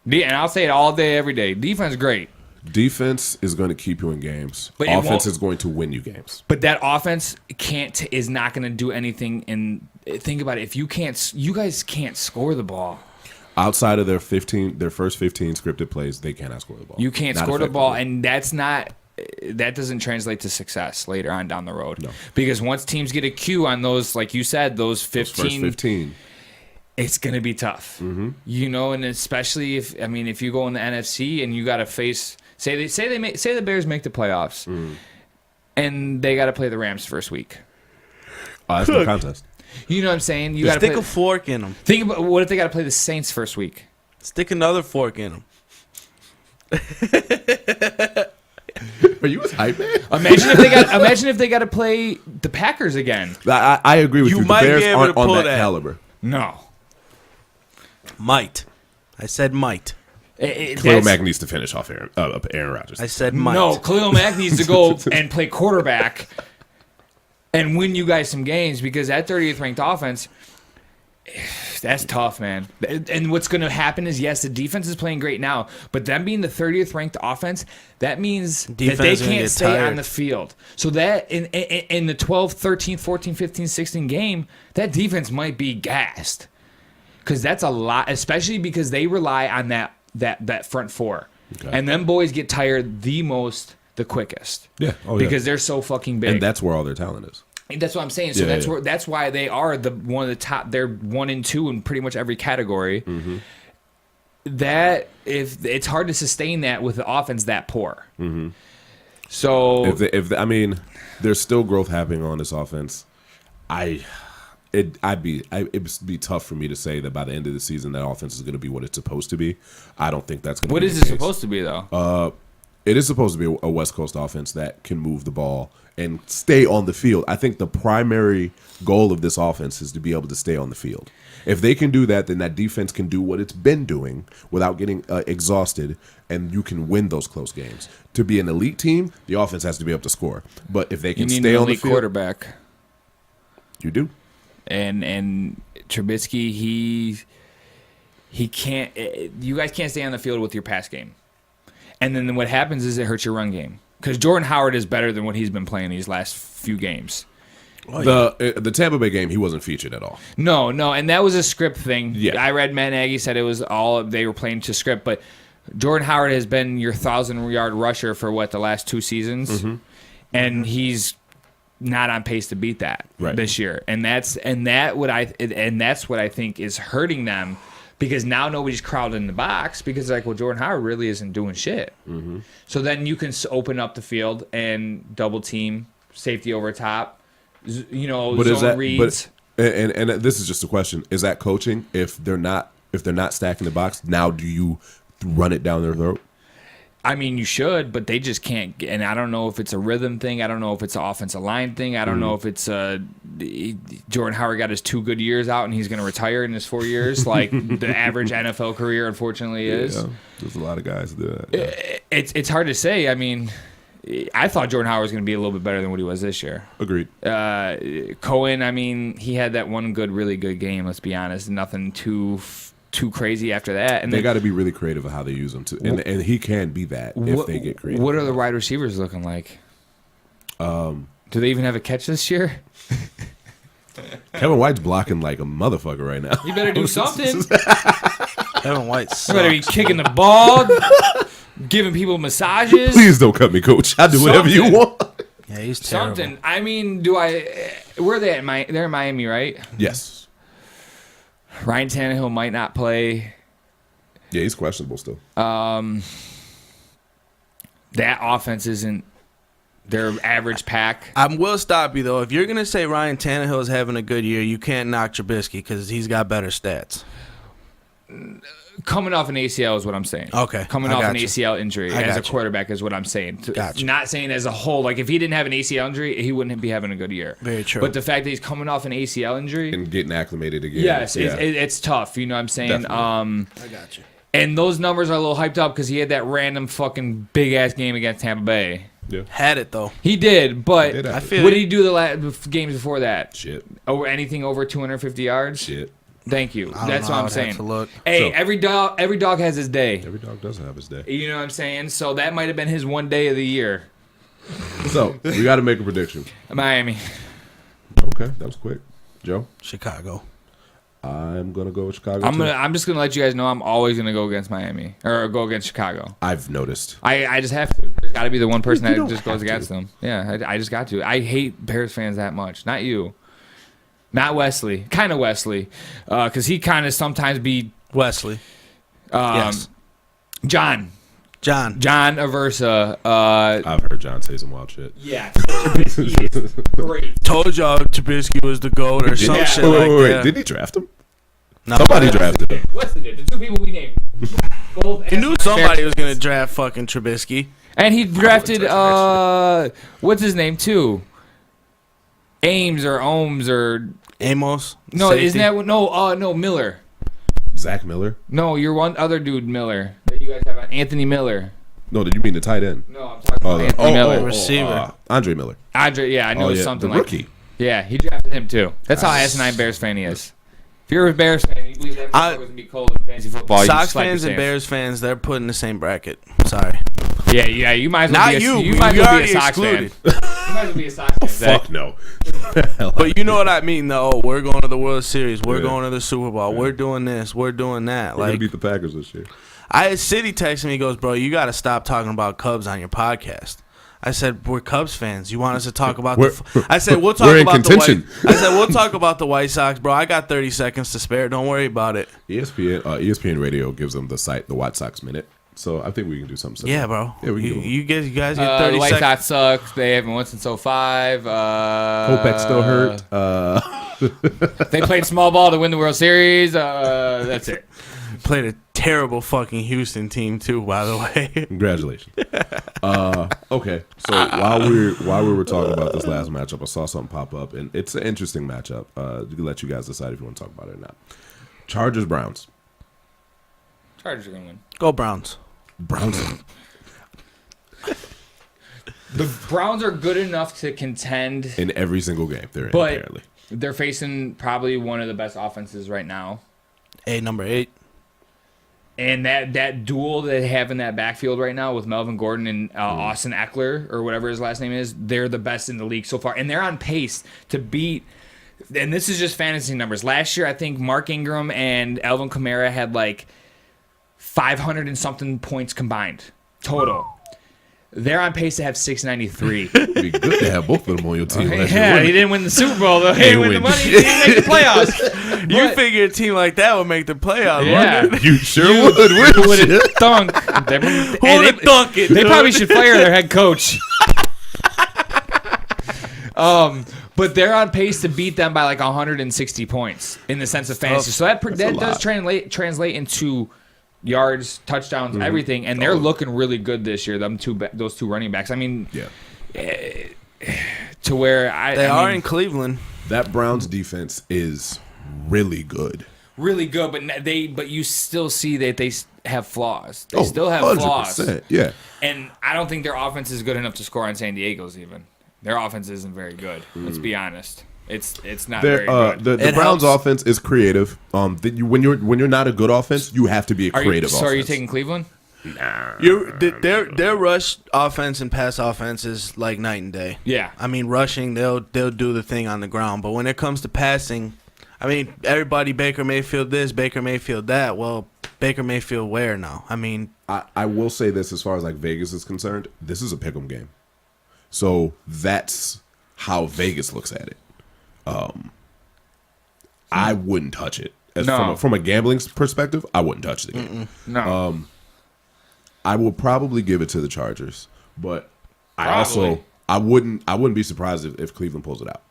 Speaker 3: And I'll say it all day, every day. Defense, great.
Speaker 1: Defense is going to keep you in games.
Speaker 3: But
Speaker 1: offense is going to win you games.
Speaker 3: But that offense is not going to do anything. And think about it. If you guys can't score the ball.
Speaker 1: Outside of their first 15 scripted plays, they cannot score the ball.
Speaker 3: You can't score the ball, and that doesn't translate to success later on down the road.
Speaker 1: No.
Speaker 3: Because once teams get a cue on those, like you said, those 15,
Speaker 1: first 15.
Speaker 3: It's going to be tough. Mm-hmm. And especially if you go in the NFC and you got to face say the Bears make the playoffs, and they got to play the Rams first week.
Speaker 1: That's no contest.
Speaker 3: You know what I'm saying? You
Speaker 2: got
Speaker 3: to
Speaker 2: stick a fork in them.
Speaker 3: Think about what if they got to play the Saints first week?
Speaker 2: Stick another fork in them.
Speaker 1: Are you a hype man?
Speaker 3: Imagine if they got to play the Packers again.
Speaker 1: I agree with you.
Speaker 2: You might
Speaker 1: the Bears
Speaker 2: be able
Speaker 1: aren't
Speaker 2: to
Speaker 1: on
Speaker 2: pull
Speaker 1: that
Speaker 2: that.
Speaker 1: caliber.
Speaker 3: No.
Speaker 2: Might. I said might.
Speaker 1: Khalil Mack needs to finish off Aaron Rodgers.
Speaker 2: I said might.
Speaker 3: No, Khalil Mack needs to go and play quarterback and win you guys some games, because that 30th ranked offense, that's tough, man. And what's going to happen is, yes, the defense is playing great now, but them being the 30th ranked offense, that means
Speaker 2: defense
Speaker 3: that they can't stay
Speaker 2: tired
Speaker 3: on the field. So that in the 12, 13, 14, 15, 16 game, that defense might be gassed. Because that's a lot, especially because they rely on that front four. Okay. And them boys get tired the quickest.
Speaker 1: Yeah.
Speaker 3: Because they're so fucking big.
Speaker 1: And that's where all their talent is.
Speaker 3: And that's what I'm saying. So that's why they are one of the top. They're 1 and 2 in pretty much every category. Mm-hmm. That if it's hard to sustain that with the offense that poor. Mm-hmm. So
Speaker 1: there's still growth happening on this offense. It'd be tough for me to say that by the end of the season that offense is going to be what it's supposed to be. I don't think that's going to be.
Speaker 3: What is it supposed to be though?
Speaker 1: It is supposed to be a West Coast offense that can move the ball and stay on the field. I think the primary goal of this offense is to be able to stay on the field. If they can do that, then that defense can do what it's been doing without getting exhausted, and you can win those close games. To be an elite team, the offense has to be able to score. But if they can stay on the field,
Speaker 3: quarterback,
Speaker 1: you do.
Speaker 3: And Trubisky, he can't. You guys can't stay on the field with your pass game. And then what happens is it hurts your run game. Because Jordan Howard is better than what he's been playing these last few games.
Speaker 1: The Tampa Bay game, he wasn't featured at all.
Speaker 3: No, and that was a script thing.
Speaker 1: Yeah.
Speaker 3: I read Matt Nagy said it was all they were playing to script. But Jordan Howard has been your 1,000-yard rusher for the last 2 seasons, mm-hmm. and he's not on pace to beat that this year. And that's what I think is hurting them. Because now nobody's crowded in the box because Jordan Howard really isn't doing shit. Mm-hmm. So then you can open up the field and double team, safety over top, zone reads.
Speaker 1: And this is just a question: is that coaching? If they're not stacking the box, now do you run it down their throat?
Speaker 3: I mean, you should, but they just can't. And I don't know if it's a rhythm thing. I don't know if it's an offensive line thing. I don't know if it's Jordan Howard got his 2 good years out and he's going to retire in his 4 years, like the average NFL career, unfortunately, is.
Speaker 1: Yeah, there's a lot of guys do that. Yeah.
Speaker 3: It's hard to say. I mean, I thought Jordan Howard was going to be a little bit better than what he was this year.
Speaker 1: Agreed.
Speaker 3: Cohen, I mean, he had that one really good game. Let's be honest, nothing too crazy after that. And
Speaker 1: they got to be really creative of how they use him too, and he can be that if they get creative.
Speaker 3: What are the wide receivers looking like? Do they even have a catch this year?
Speaker 1: Kevin White's blocking like a motherfucker right now.
Speaker 3: You better do something.
Speaker 2: Kevin White sucks.
Speaker 3: You better be kicking the ball, giving people massages.
Speaker 1: Please don't cut me, coach. I'll do whatever you want.
Speaker 2: Yeah, he's terrible.
Speaker 3: Something. I mean, where are they at? They're in Miami, right?
Speaker 1: Yes.
Speaker 3: Ryan Tannehill might not play.
Speaker 1: Yeah, he's questionable still.
Speaker 3: That offense isn't their average pack.
Speaker 2: I will stop you, though. If you're going to say Ryan Tannehill is having a good year, you can't knock Trubisky because he's got better stats.
Speaker 3: Coming off an ACL is what I'm saying.
Speaker 2: Okay.
Speaker 3: Coming off an ACL injury as a quarterback is what I'm saying.
Speaker 2: Gotcha.
Speaker 3: Not saying as a whole. Like, if he didn't have an ACL injury, he wouldn't be having a good year.
Speaker 2: Very true.
Speaker 3: But the fact that he's coming off an ACL injury.
Speaker 1: And getting acclimated again.
Speaker 3: Yes, it's tough. You know what I'm saying?
Speaker 2: I got you.
Speaker 3: And those numbers are a little hyped up because he had that random fucking big-ass game against Tampa Bay.
Speaker 1: Yeah.
Speaker 2: Had it, though.
Speaker 3: He did, but
Speaker 2: I
Speaker 3: what did he do the games before that?
Speaker 1: Shit.
Speaker 3: Over anything over 250 yards?
Speaker 1: Shit.
Speaker 3: Thank you.
Speaker 2: I don't
Speaker 3: That's
Speaker 2: know.
Speaker 3: what
Speaker 2: I
Speaker 3: I'm
Speaker 2: would
Speaker 3: saying.
Speaker 2: have to look.
Speaker 3: Hey,
Speaker 1: So-
Speaker 3: every dog has his day.
Speaker 1: Every dog does have his day.
Speaker 3: You know what I'm saying? So that might have been his one day of the year.
Speaker 1: So we got to make a prediction.
Speaker 3: Miami.
Speaker 1: Okay, that was quick. Joe,
Speaker 2: Chicago.
Speaker 1: I'm gonna go with Chicago.
Speaker 3: I'm just gonna let you guys know I'm always gonna go against Miami or go against Chicago.
Speaker 1: I've noticed.
Speaker 3: I just have to. There's got to be the one person
Speaker 1: You
Speaker 3: that
Speaker 1: don't
Speaker 3: just goes
Speaker 1: have
Speaker 3: against
Speaker 1: to.
Speaker 3: them. Yeah, I just got to. I hate Bears fans that much. Not you. Not Wesley. Kind of Wesley, because he kind of sometimes be
Speaker 2: Wesley. Yes.
Speaker 3: John Aversa.
Speaker 1: I've heard John say some wild shit.
Speaker 3: Yeah, Trubisky is great.
Speaker 2: Told y'all Trubisky was the GOAT or some
Speaker 3: Yeah.
Speaker 2: shit
Speaker 1: Wait,
Speaker 2: like
Speaker 1: wait,
Speaker 2: that.
Speaker 1: Did he draft him?
Speaker 2: No.
Speaker 1: Somebody drafted him.
Speaker 3: Wesley did. The two people we named. Both
Speaker 2: He knew somebody was going to draft fucking Trubisky.
Speaker 3: And he drafted,
Speaker 1: touch
Speaker 3: what's his name, too? Ames or Ohms or...
Speaker 2: Amos.
Speaker 3: No,
Speaker 2: safety.
Speaker 3: isn't that... No, Miller.
Speaker 1: Zach Miller?
Speaker 3: No, you're one other dude, Miller. That you guys have on. Anthony Miller.
Speaker 1: No, did you mean the tight end?
Speaker 3: No, I'm talking about Anthony Miller.
Speaker 2: Receiver.
Speaker 1: Andre Miller.
Speaker 3: Yeah, I knew it was something
Speaker 1: the
Speaker 3: like
Speaker 1: rookie.
Speaker 3: Yeah, he drafted him, too. That's how asinine Bears fan he is. If you're a Bears fan, you believe that was going to be cold in fantasy football.
Speaker 2: Sox fans and Bears fans, they're put in the same bracket. Sorry.
Speaker 3: Yeah, you might as well
Speaker 2: Not
Speaker 3: be a,
Speaker 2: you.
Speaker 3: you might
Speaker 2: You
Speaker 3: as well be a
Speaker 2: already
Speaker 3: Sox
Speaker 2: excluded.
Speaker 3: fan. You might as well be a Sox fan. Zach.
Speaker 1: Fuck no.
Speaker 2: But you know what I mean, though. We're going to the World Series. We're
Speaker 1: Yeah.
Speaker 2: going to the Super Bowl.
Speaker 1: Yeah.
Speaker 2: We're doing this. We're doing that.
Speaker 1: We're gonna
Speaker 2: Like,
Speaker 1: beat the Packers this year.
Speaker 2: City texted me, he goes, bro, you got to stop talking about Cubs on your podcast. I said, we're Cubs fans. You want us to talk about I said, we'll talk
Speaker 1: we're in
Speaker 2: about
Speaker 1: contention.
Speaker 2: I said, we'll talk about the White Sox, bro. I got 30 seconds to spare. Don't worry about it.
Speaker 1: ESPN Radio gives them the site, the White Sox Minute. So I think we can do something similar.
Speaker 2: Yeah, bro.
Speaker 1: Yeah, we can
Speaker 2: you guys get 30
Speaker 3: The White
Speaker 2: seconds.
Speaker 3: Sox suck. They haven't won since 05.
Speaker 1: Kopech's still hurt.
Speaker 3: They played small ball to win the World Series. That's it.
Speaker 2: Played a terrible fucking Houston team, too, by the way.
Speaker 1: Congratulations. Okay, so while we were talking about this last matchup, I saw something pop up, and it's an interesting matchup. You can let you guys decide if you want to talk about it or not. Chargers Browns.
Speaker 3: Chargers are going to win.
Speaker 2: Go Browns.
Speaker 1: Browns.
Speaker 3: The Browns are good enough to contend,
Speaker 1: In every single game they're in,
Speaker 3: but
Speaker 1: apparently.
Speaker 3: they're facing probably one of the best offenses right now.
Speaker 2: Number 8.
Speaker 3: And that duel they have in that backfield right now with Melvin Gordon and Austin Eckler, or whatever his last name is, they're the best in the league so far. And they're on pace to beat, and this is just fantasy numbers. Last year, I think Mark Ingram and Alvin Kamara had like 500 and something points combined total. They're on pace to have 693.
Speaker 1: It'd be good to have both of them on your team. last year,
Speaker 3: Yeah,
Speaker 1: wouldn't
Speaker 3: he
Speaker 1: it?
Speaker 3: didn't win the Super Bowl, though. He didn't win the money. He didn't make the playoffs.
Speaker 2: You
Speaker 3: But-
Speaker 2: figure a team like that would make the playoffs,
Speaker 3: Yeah.
Speaker 2: wouldn't it?
Speaker 1: You sure would, wouldn't you?
Speaker 3: Thunk. They,
Speaker 2: Who'da thunk it,
Speaker 3: they
Speaker 2: dude?
Speaker 3: probably should fire their head coach. But they're on pace to beat them by like 160 points in the sense of fantasy. So that does
Speaker 1: lot.
Speaker 3: translate into yards, touchdowns, everything, and they're looking really good this year. Those two running backs. I mean,
Speaker 1: Yeah.
Speaker 3: to where
Speaker 2: They are
Speaker 3: mean,
Speaker 2: in Cleveland.
Speaker 1: That Browns defense is really good.
Speaker 3: really good, but you still see that they have flaws. They still have flaws.
Speaker 1: 100%. Yeah.
Speaker 3: And I don't think their offense is good enough to score on San Diego's even. Their offense isn't very good. Let's be honest. It's not very good.
Speaker 1: The
Speaker 2: It
Speaker 1: Browns'
Speaker 2: helps.
Speaker 1: offense is creative. When you're not a good offense, you have to be a creative offense.
Speaker 3: So are you taking Cleveland?
Speaker 2: Their rush offense and pass offense is like night and day.
Speaker 3: Yeah.
Speaker 2: I mean, rushing, they'll do the thing on the ground. But when it comes to passing, I mean, everybody Baker Mayfield this, Baker Mayfield that. Well, Baker Mayfield where now? I mean,
Speaker 1: I will say this as far as like Vegas is concerned, this is a pick'em game. So that's how Vegas looks at it. I wouldn't touch it. From a gambling perspective, I wouldn't touch the game.
Speaker 3: No.
Speaker 1: I will probably give it to the Chargers, but
Speaker 3: Probably.
Speaker 1: I wouldn't be surprised if Cleveland pulls it out.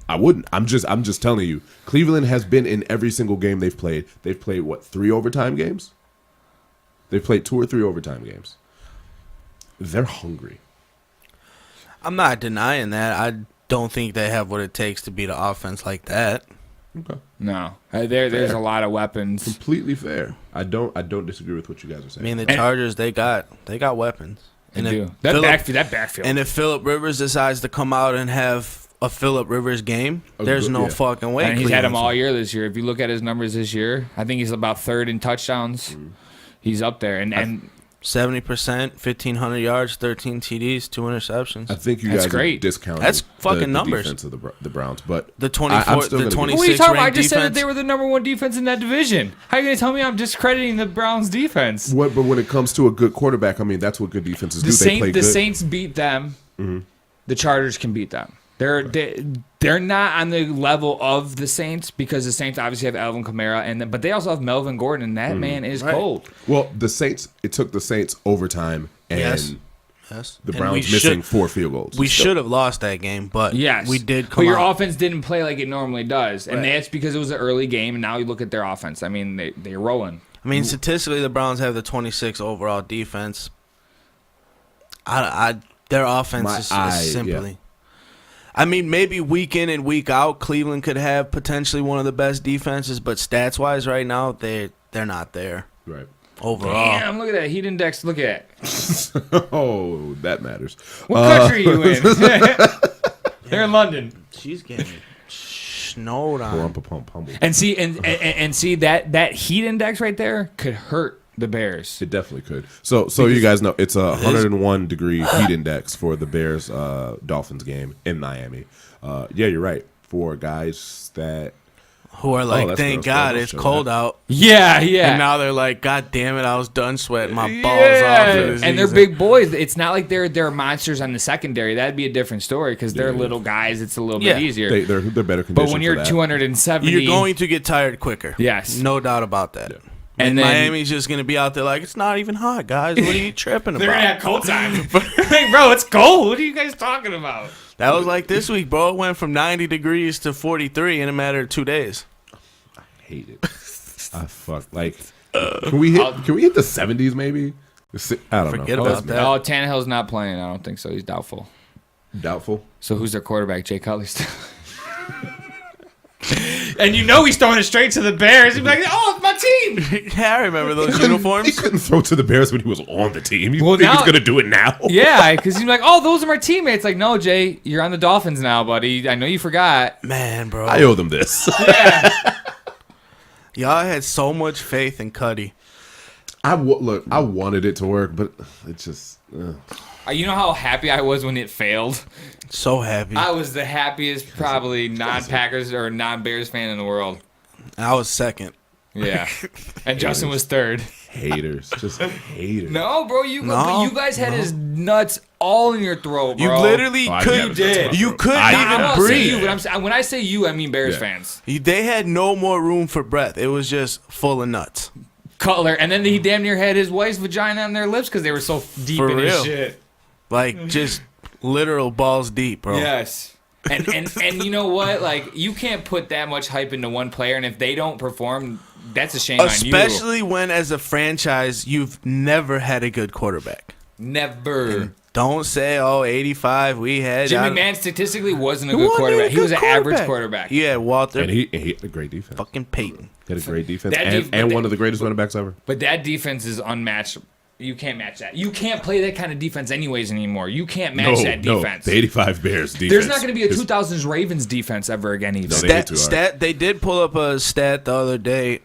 Speaker 1: I wouldn't. I'm just telling you. Cleveland has been in every single game they've played. They've played what, 3 overtime games? They've played 2 or 3 overtime games. They're hungry.
Speaker 2: I'm not denying that. I don't think they have what it takes to beat an offense like that.
Speaker 1: Okay.
Speaker 3: No. There's
Speaker 1: Fair.
Speaker 3: a lot of weapons.
Speaker 1: Completely fair. I don't disagree with what you guys are
Speaker 2: I
Speaker 1: saying.
Speaker 2: mean, the Chargers, they got weapons.
Speaker 3: They
Speaker 2: And if
Speaker 3: do. That backfield.
Speaker 2: And if Phillip Rivers decides to come out and have a Phillip Rivers game, there's no fucking way.
Speaker 3: And he's had him
Speaker 2: Cleveland's-
Speaker 3: all year this year. If you look at his numbers this year, I think he's about third in touchdowns. He's up there. And
Speaker 2: 70%, 1,500 yards, 13 TDs, 2 interceptions.
Speaker 1: I think you
Speaker 3: That's
Speaker 1: guys
Speaker 3: great.
Speaker 1: are discounting
Speaker 2: That's fucking
Speaker 1: the
Speaker 2: numbers.
Speaker 1: defense of the Browns, but
Speaker 2: The 24,
Speaker 1: still
Speaker 2: the
Speaker 1: gonna give-
Speaker 2: 26
Speaker 3: what are you talking about? I
Speaker 2: ranked
Speaker 3: just said that
Speaker 2: defense.
Speaker 3: they were the number one defense in that division. How are you going to tell me I'm discrediting the Browns defense?
Speaker 1: but when it comes to a good quarterback, I mean, that's what good defenses do. They play
Speaker 3: The
Speaker 1: good.
Speaker 3: Saints beat them. The Chargers can beat them. They're not on the level of the Saints because the Saints obviously have Alvin Kamara, but they also have Melvin Gordon, and that man is cold.
Speaker 1: Well, it took the Saints overtime, and
Speaker 2: Yes.
Speaker 1: the
Speaker 2: And
Speaker 1: Browns
Speaker 2: we
Speaker 1: missing
Speaker 2: should-
Speaker 1: 4 field goals.
Speaker 2: We should have lost that game, but
Speaker 3: Yes,
Speaker 2: we did
Speaker 3: But
Speaker 2: come
Speaker 3: your
Speaker 2: out.
Speaker 3: offense didn't play like it normally does, and
Speaker 2: Right.
Speaker 3: that's because it was an early game. And now you look at their offense. I mean, they're rolling.
Speaker 2: I mean, statistically, the Browns have the 26 overall defense. Their offense is simply. I mean, maybe week in and week out, Cleveland could have potentially one of the best defenses, but stats wise, right now, they're not there
Speaker 1: Right.
Speaker 2: overall.
Speaker 3: Damn, look at that heat index. Look at that.
Speaker 1: Oh, that matters.
Speaker 3: What country are you in? They're in London.
Speaker 2: She's getting snowed on.
Speaker 1: Humble.
Speaker 3: And see, and see that heat index right there could hurt the Bears.
Speaker 1: It definitely could. So you guys know it's a 101 degree heat index for the Bears Dolphins game in Miami. Yeah, you're right. For guys that
Speaker 2: Who are like,
Speaker 1: that's
Speaker 2: thank
Speaker 1: gross.
Speaker 2: God
Speaker 1: Don't
Speaker 2: it's
Speaker 1: show
Speaker 2: cold
Speaker 1: that.
Speaker 2: out.
Speaker 3: Yeah.
Speaker 2: And now they're like, God damn it, I was done sweating my balls off.
Speaker 3: Yeah.
Speaker 2: for the
Speaker 3: And they're
Speaker 2: season."
Speaker 3: big boys. It's not like they're monsters on the secondary. That'd be a different story because they're little guys. It's a little
Speaker 2: Yeah.
Speaker 3: bit easier.
Speaker 1: they're better conditioned.
Speaker 3: But when you're
Speaker 1: for that.
Speaker 3: 270,
Speaker 2: You're going to get tired quicker.
Speaker 3: Yes.
Speaker 2: No doubt about that.
Speaker 1: Yeah.
Speaker 2: And
Speaker 3: And then-
Speaker 2: Miami's just going to be out there like, it's not even hot, guys. What are you tripping
Speaker 3: they're gonna
Speaker 2: about?
Speaker 3: have cold time. Like, bro, it's cold. What are you guys talking about?
Speaker 2: That was like this week, bro. It went from 90 degrees to 43 in a matter of 2 days.
Speaker 1: hate it. I fuck like. Can we hit the 70s maybe? I don't
Speaker 2: Forget
Speaker 1: know.
Speaker 2: about
Speaker 1: That's me.
Speaker 2: that.
Speaker 3: Oh, Tannehill's not playing. I don't think so. He's doubtful.
Speaker 1: Doubtful.
Speaker 3: So who's their quarterback? Jay Cutler still. And you know he's throwing it straight to the Bears. He's like, "Oh, it's my team."
Speaker 2: Yeah, I remember those
Speaker 1: He
Speaker 2: uniforms.
Speaker 1: couldn't throw to the Bears when he was on the team. You
Speaker 3: Well,
Speaker 1: think he's
Speaker 3: now-
Speaker 1: gonna do it now?
Speaker 3: Yeah, because he's like, "Oh, those are my teammates." Like, no, Jay, you're on the Dolphins now, buddy. I know you forgot.
Speaker 2: Man, bro.
Speaker 1: I owe them this.
Speaker 3: Yeah.
Speaker 2: Y'all had so much faith in Cuddy.
Speaker 1: Look. I wanted it to work, but it just.
Speaker 3: You know how happy I was when it failed?
Speaker 2: So happy.
Speaker 3: I was the happiest, probably non-Packers or non-Bears fan in the world.
Speaker 2: I was second.
Speaker 3: Yeah, and Justin was third.
Speaker 1: Haters, just haters.
Speaker 3: No, bro, you
Speaker 2: No,
Speaker 3: you guys had his nuts all in your throat, bro.
Speaker 2: You literally
Speaker 1: Oh, I
Speaker 2: could.
Speaker 1: did.
Speaker 2: You couldn't
Speaker 1: I
Speaker 3: I
Speaker 2: even
Speaker 3: don't
Speaker 1: did.
Speaker 3: say
Speaker 2: breathe.
Speaker 3: you, but when I say you, I mean Bears
Speaker 1: Yeah.
Speaker 3: fans.
Speaker 2: They had no more room for breath. It was just full of nuts.
Speaker 3: Cutler, and then he damn near had his wife's vagina on their lips because they were so deep
Speaker 2: For
Speaker 3: in his
Speaker 2: real.
Speaker 3: shit.
Speaker 2: Like, just literal balls deep, bro.
Speaker 3: Yes. And you know what? Like, you can't put that much hype into one player, and if they don't perform, that's a shame on you.
Speaker 2: Especially when, as a franchise, you've never had a good quarterback.
Speaker 3: Never.
Speaker 2: Don't say, oh, 85, we had...
Speaker 3: Jimmy McMahon statistically wasn't a
Speaker 2: He
Speaker 3: good
Speaker 2: wasn't
Speaker 3: quarterback.
Speaker 2: even
Speaker 3: He
Speaker 2: a
Speaker 3: was an
Speaker 2: good
Speaker 3: average quarterback.
Speaker 2: Yeah, Walter.
Speaker 1: And he had a great defense.
Speaker 2: Fucking Peyton.
Speaker 1: He had a great defense
Speaker 3: That
Speaker 1: and,
Speaker 3: but
Speaker 1: one of the greatest running backs ever.
Speaker 3: But that defense is unmatched. You can't match that. You can't play that kind of defense anyways anymore. You can't match that defense.
Speaker 1: The 85 Bears defense.
Speaker 3: There's not going to be a
Speaker 1: is-
Speaker 3: 2000s Ravens defense ever again either.
Speaker 1: No, they hit too hard.
Speaker 2: They did pull up a stat the other day.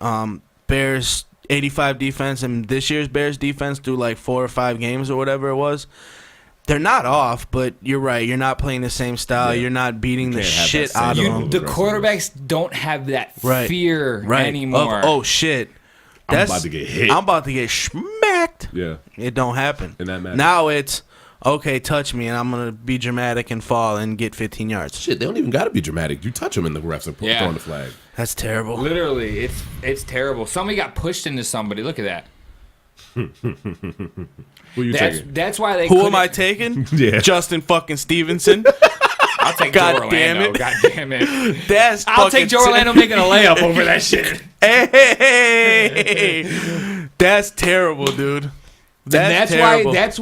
Speaker 2: Bears 85 defense and this year's Bears defense through like 4 or 5 games or whatever it was. They're not off, but you're right. You're not playing the same style.
Speaker 1: Yeah.
Speaker 2: You're not beating the
Speaker 1: can't have
Speaker 2: shit
Speaker 1: that
Speaker 2: out
Speaker 1: same
Speaker 2: of
Speaker 1: level
Speaker 2: them.
Speaker 3: The quarterbacks don't have that
Speaker 2: Right.
Speaker 3: fear
Speaker 2: Right.
Speaker 3: anymore.
Speaker 2: Oh, shit.
Speaker 1: I'm about to get hit.
Speaker 2: I'm about to get smacked.
Speaker 1: Yeah.
Speaker 2: It don't happen.
Speaker 1: And that matters.
Speaker 2: Now it's, okay, touch me, and I'm going to be dramatic and fall and get 15 yards.
Speaker 1: Shit, they don't even got to be dramatic. You touch them and the refs are
Speaker 3: Yeah.
Speaker 1: throwing the flag.
Speaker 2: That's terrible.
Speaker 3: Literally, it's terrible. Somebody got pushed into somebody. Look at that.
Speaker 1: Who you taking?
Speaker 3: That's why they.
Speaker 2: Who am
Speaker 3: couldn't-
Speaker 2: I taking?
Speaker 1: Yeah.
Speaker 2: Justin fucking Stevenson.
Speaker 3: I'll take
Speaker 2: God
Speaker 3: Joe Orlando.
Speaker 2: damn it.
Speaker 3: God damn it.
Speaker 2: That's
Speaker 3: I'll take Joe
Speaker 2: fucking
Speaker 3: Orlando making a layup over that shit.
Speaker 2: Hey, that's terrible, dude. That's terrible.
Speaker 3: That's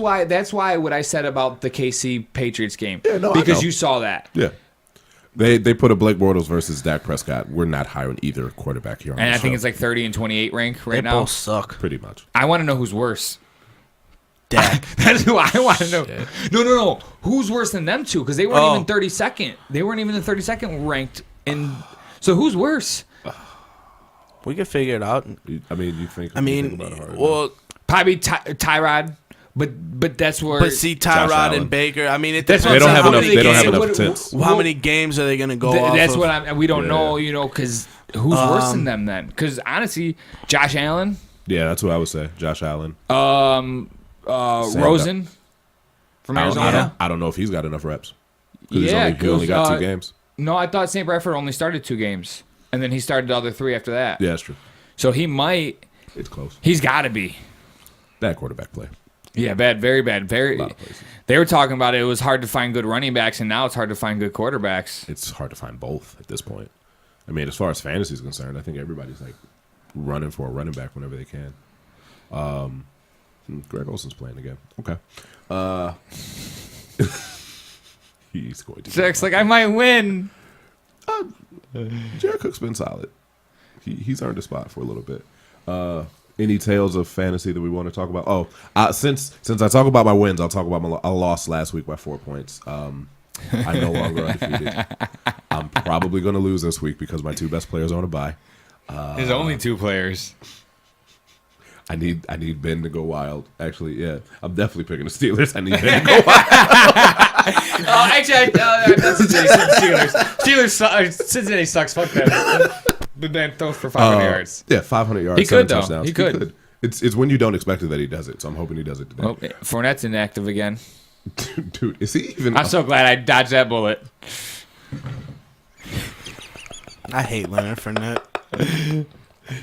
Speaker 3: why what I said about the KC Patriots game.
Speaker 1: Yeah, no, I
Speaker 3: because
Speaker 1: know.
Speaker 3: you saw that.
Speaker 1: Yeah. They put a Blake Bortles versus Dak Prescott. We're not hiring either quarterback here on
Speaker 3: And
Speaker 1: the
Speaker 3: I think
Speaker 1: show.
Speaker 3: it's like 30 and 28 rank
Speaker 2: They
Speaker 3: right now.
Speaker 2: both suck.
Speaker 1: Pretty much.
Speaker 3: I want to know who's worse.
Speaker 2: Dak.
Speaker 3: That's who I want to know. No. Who's worse than them two? Because they weren't even 32nd. They weren't even the 32nd ranked. So who's worse?
Speaker 2: We can figure it out.
Speaker 1: I mean, you think
Speaker 2: about it hard, well,
Speaker 3: probably Tyrod. But that's where.
Speaker 2: But see, Tyrod and Baker. I mean,
Speaker 1: they don't have enough. They don't have enough tents.
Speaker 2: How many games are they going to go off?
Speaker 3: That's what we don't know. Because who's worse than them then? Because honestly, Josh Allen.
Speaker 1: Yeah, that's what I would say. Josh Allen.
Speaker 3: Rosen from Arizona.
Speaker 1: I don't know if he's got enough reps. Yeah, he only got 2 games.
Speaker 3: No, I thought St. Bradford only started 2 games, and then he started the other 3 after that.
Speaker 1: Yeah, that's true.
Speaker 3: So he might.
Speaker 1: It's close.
Speaker 3: He's got to be.
Speaker 1: Bad quarterback play.
Speaker 3: Yeah, bad, very bad, very. They were talking about it was hard to find good running backs, and now it's hard to find good quarterbacks.
Speaker 1: It's hard to find both at this point. I mean, as far as fantasy is concerned, I think everybody's like running for a running back whenever they can. Greg Olson's playing again. Okay. He's going to.
Speaker 3: Jack's like, I might win.
Speaker 1: Jared Cook's been solid. He's earned a spot for a little bit. Any tales of fantasy that we want to talk about? Since I talk about my wins, I'll talk about I lost last week by 4 points. I'm no longer undefeated. I'm probably going to lose this week because my 2 best players are on a bye.
Speaker 3: There's only 2 players.
Speaker 1: I need Ben to go wild. Actually, yeah, I'm definitely picking the Steelers. I need Ben to go wild.
Speaker 3: That's Steelers. Cincinnati sucks. Fuck that. The man throws for 500 yards.
Speaker 1: Yeah, 500 yards.
Speaker 3: He could, though.
Speaker 1: Touchdowns.
Speaker 3: He could.
Speaker 1: It's when you don't expect it that he does it. So I'm hoping he does it today.
Speaker 3: Oh, Fournette's inactive again.
Speaker 1: Dude, is he even?
Speaker 3: I'm so glad I dodged that bullet.
Speaker 2: I hate Leonard Fournette.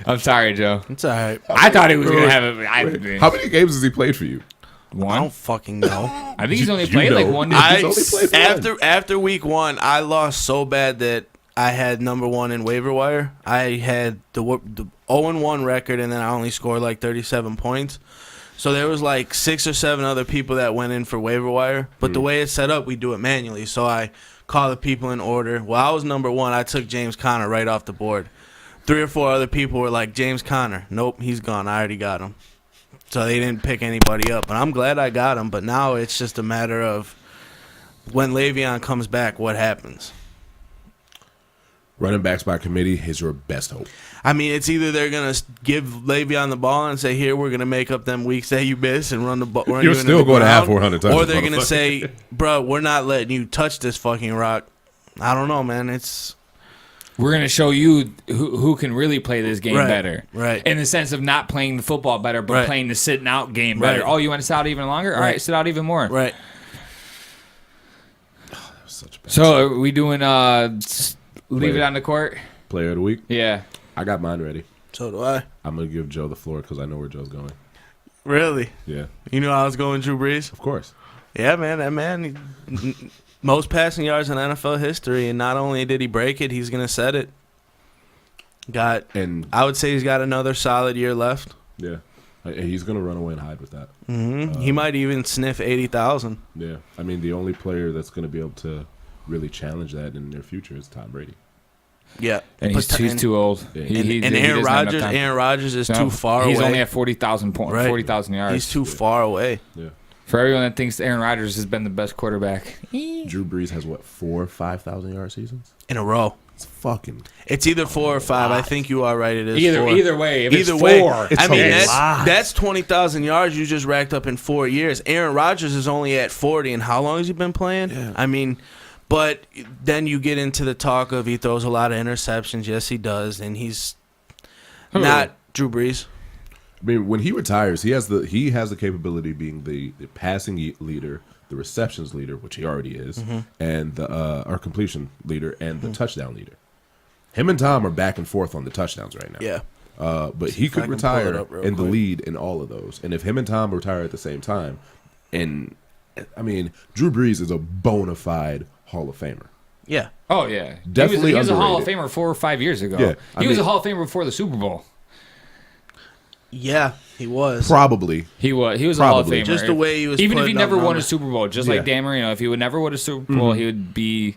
Speaker 3: I'm sorry, Joe.
Speaker 2: It's all right.
Speaker 3: I thought he was going to have it.
Speaker 1: How many games has he played for you?
Speaker 3: 1.
Speaker 2: I don't fucking know.
Speaker 3: I think he's only played like 1.
Speaker 2: After week 1, I lost so bad that I had number 1 in waiver wire. I had the 0-1 record, and then I only scored like 37 points. So there was like 6 or 7 other people that went in for waiver wire. But the way it's set up, we do it manually. So I call the people in order. Well, I was number 1. I took James Conner right off the board. 3 or 4 other people were like, James Conner. Nope, he's gone. I already got him. So they didn't pick anybody up. And I'm glad I got him. But now it's just a matter of when Le'Veon comes back, what happens?
Speaker 1: Running backs by committee is your best hope.
Speaker 2: I mean, it's either they're going to give Le'Veon the ball and say, here, we're going to make up them weeks that you miss and run the ball.
Speaker 1: You're still going to have 400 touches.
Speaker 2: Or they're going to say, bro, we're not letting you touch this fucking rock. I don't know, man.
Speaker 3: We're going to show you who can really play this game better.
Speaker 2: Right.
Speaker 3: In the sense of not playing the football better, but playing the sitting out game better. Oh, you want to sit out even longer? All right, sit out even more.
Speaker 2: Right.
Speaker 1: Oh, that was such a bad
Speaker 3: So are we doing leave it on the court?
Speaker 1: Player of the week?
Speaker 3: Yeah.
Speaker 1: I got mine ready.
Speaker 2: So do I.
Speaker 1: I'm going to give Joe the floor because I know where Joe's going.
Speaker 2: Really?
Speaker 1: Yeah.
Speaker 2: You knew I was going Drew Brees?
Speaker 1: Of course.
Speaker 2: Yeah, man. That man, most passing yards in NFL history, and not only did he break it, he's going to set it. I would say he's got another solid year left.
Speaker 1: Yeah. He's going to run away and hide with that.
Speaker 2: Mm-hmm. He might even sniff 80,000.
Speaker 1: Yeah. I mean, the only player that's going to be able to really challenge that in the near future is Tom Brady.
Speaker 2: Yeah.
Speaker 3: And he's too old.
Speaker 1: Yeah.
Speaker 2: And Aaron Rodgers is too far away.
Speaker 3: He's only at 40,000
Speaker 2: right.
Speaker 3: 40,000 yards.
Speaker 2: He's too far away.
Speaker 1: Yeah.
Speaker 3: For everyone that thinks Aaron Rodgers has been the best quarterback.
Speaker 1: Drew Brees has, 4 5,000 yard seasons?
Speaker 2: In a row. It's either 4 or 5. I think you are right. It is
Speaker 3: either
Speaker 2: 4.
Speaker 3: Either way. If
Speaker 2: either
Speaker 3: it's
Speaker 2: way,
Speaker 3: 4.
Speaker 2: I mean, that's 20,000 yards you just racked up in 4 years. Aaron Rodgers is only at 40. And how long has he been playing?
Speaker 1: Yeah.
Speaker 2: I mean, but then you get into the talk of he throws a lot of interceptions. Yes, he does. And he's not Drew Brees.
Speaker 1: I mean, when he retires, he has the capability of being the passing leader, the receptions leader, which he already is, and our completion leader and the touchdown leader. Him and Tom are back and forth on the touchdowns right now.
Speaker 2: Yeah.
Speaker 1: But he could retire in the lead in all of those. And if him and Tom retire at the same time, and I mean, Drew Brees is a bona fide Hall of Famer.
Speaker 2: Yeah.
Speaker 3: Oh, yeah.
Speaker 1: Definitely
Speaker 3: he was a Hall of
Speaker 1: underrated.
Speaker 3: Famer 4 or 5 years ago.
Speaker 1: Yeah,
Speaker 3: he was a Hall of Famer before the Super Bowl.
Speaker 2: Yeah, he was.
Speaker 1: Probably.
Speaker 3: He was a Hall of Famer.
Speaker 2: Just the way he was
Speaker 3: even if he never won a
Speaker 2: numbers.
Speaker 3: Super Bowl, just like Dan Marino, if he would never win a Super Bowl, he would be...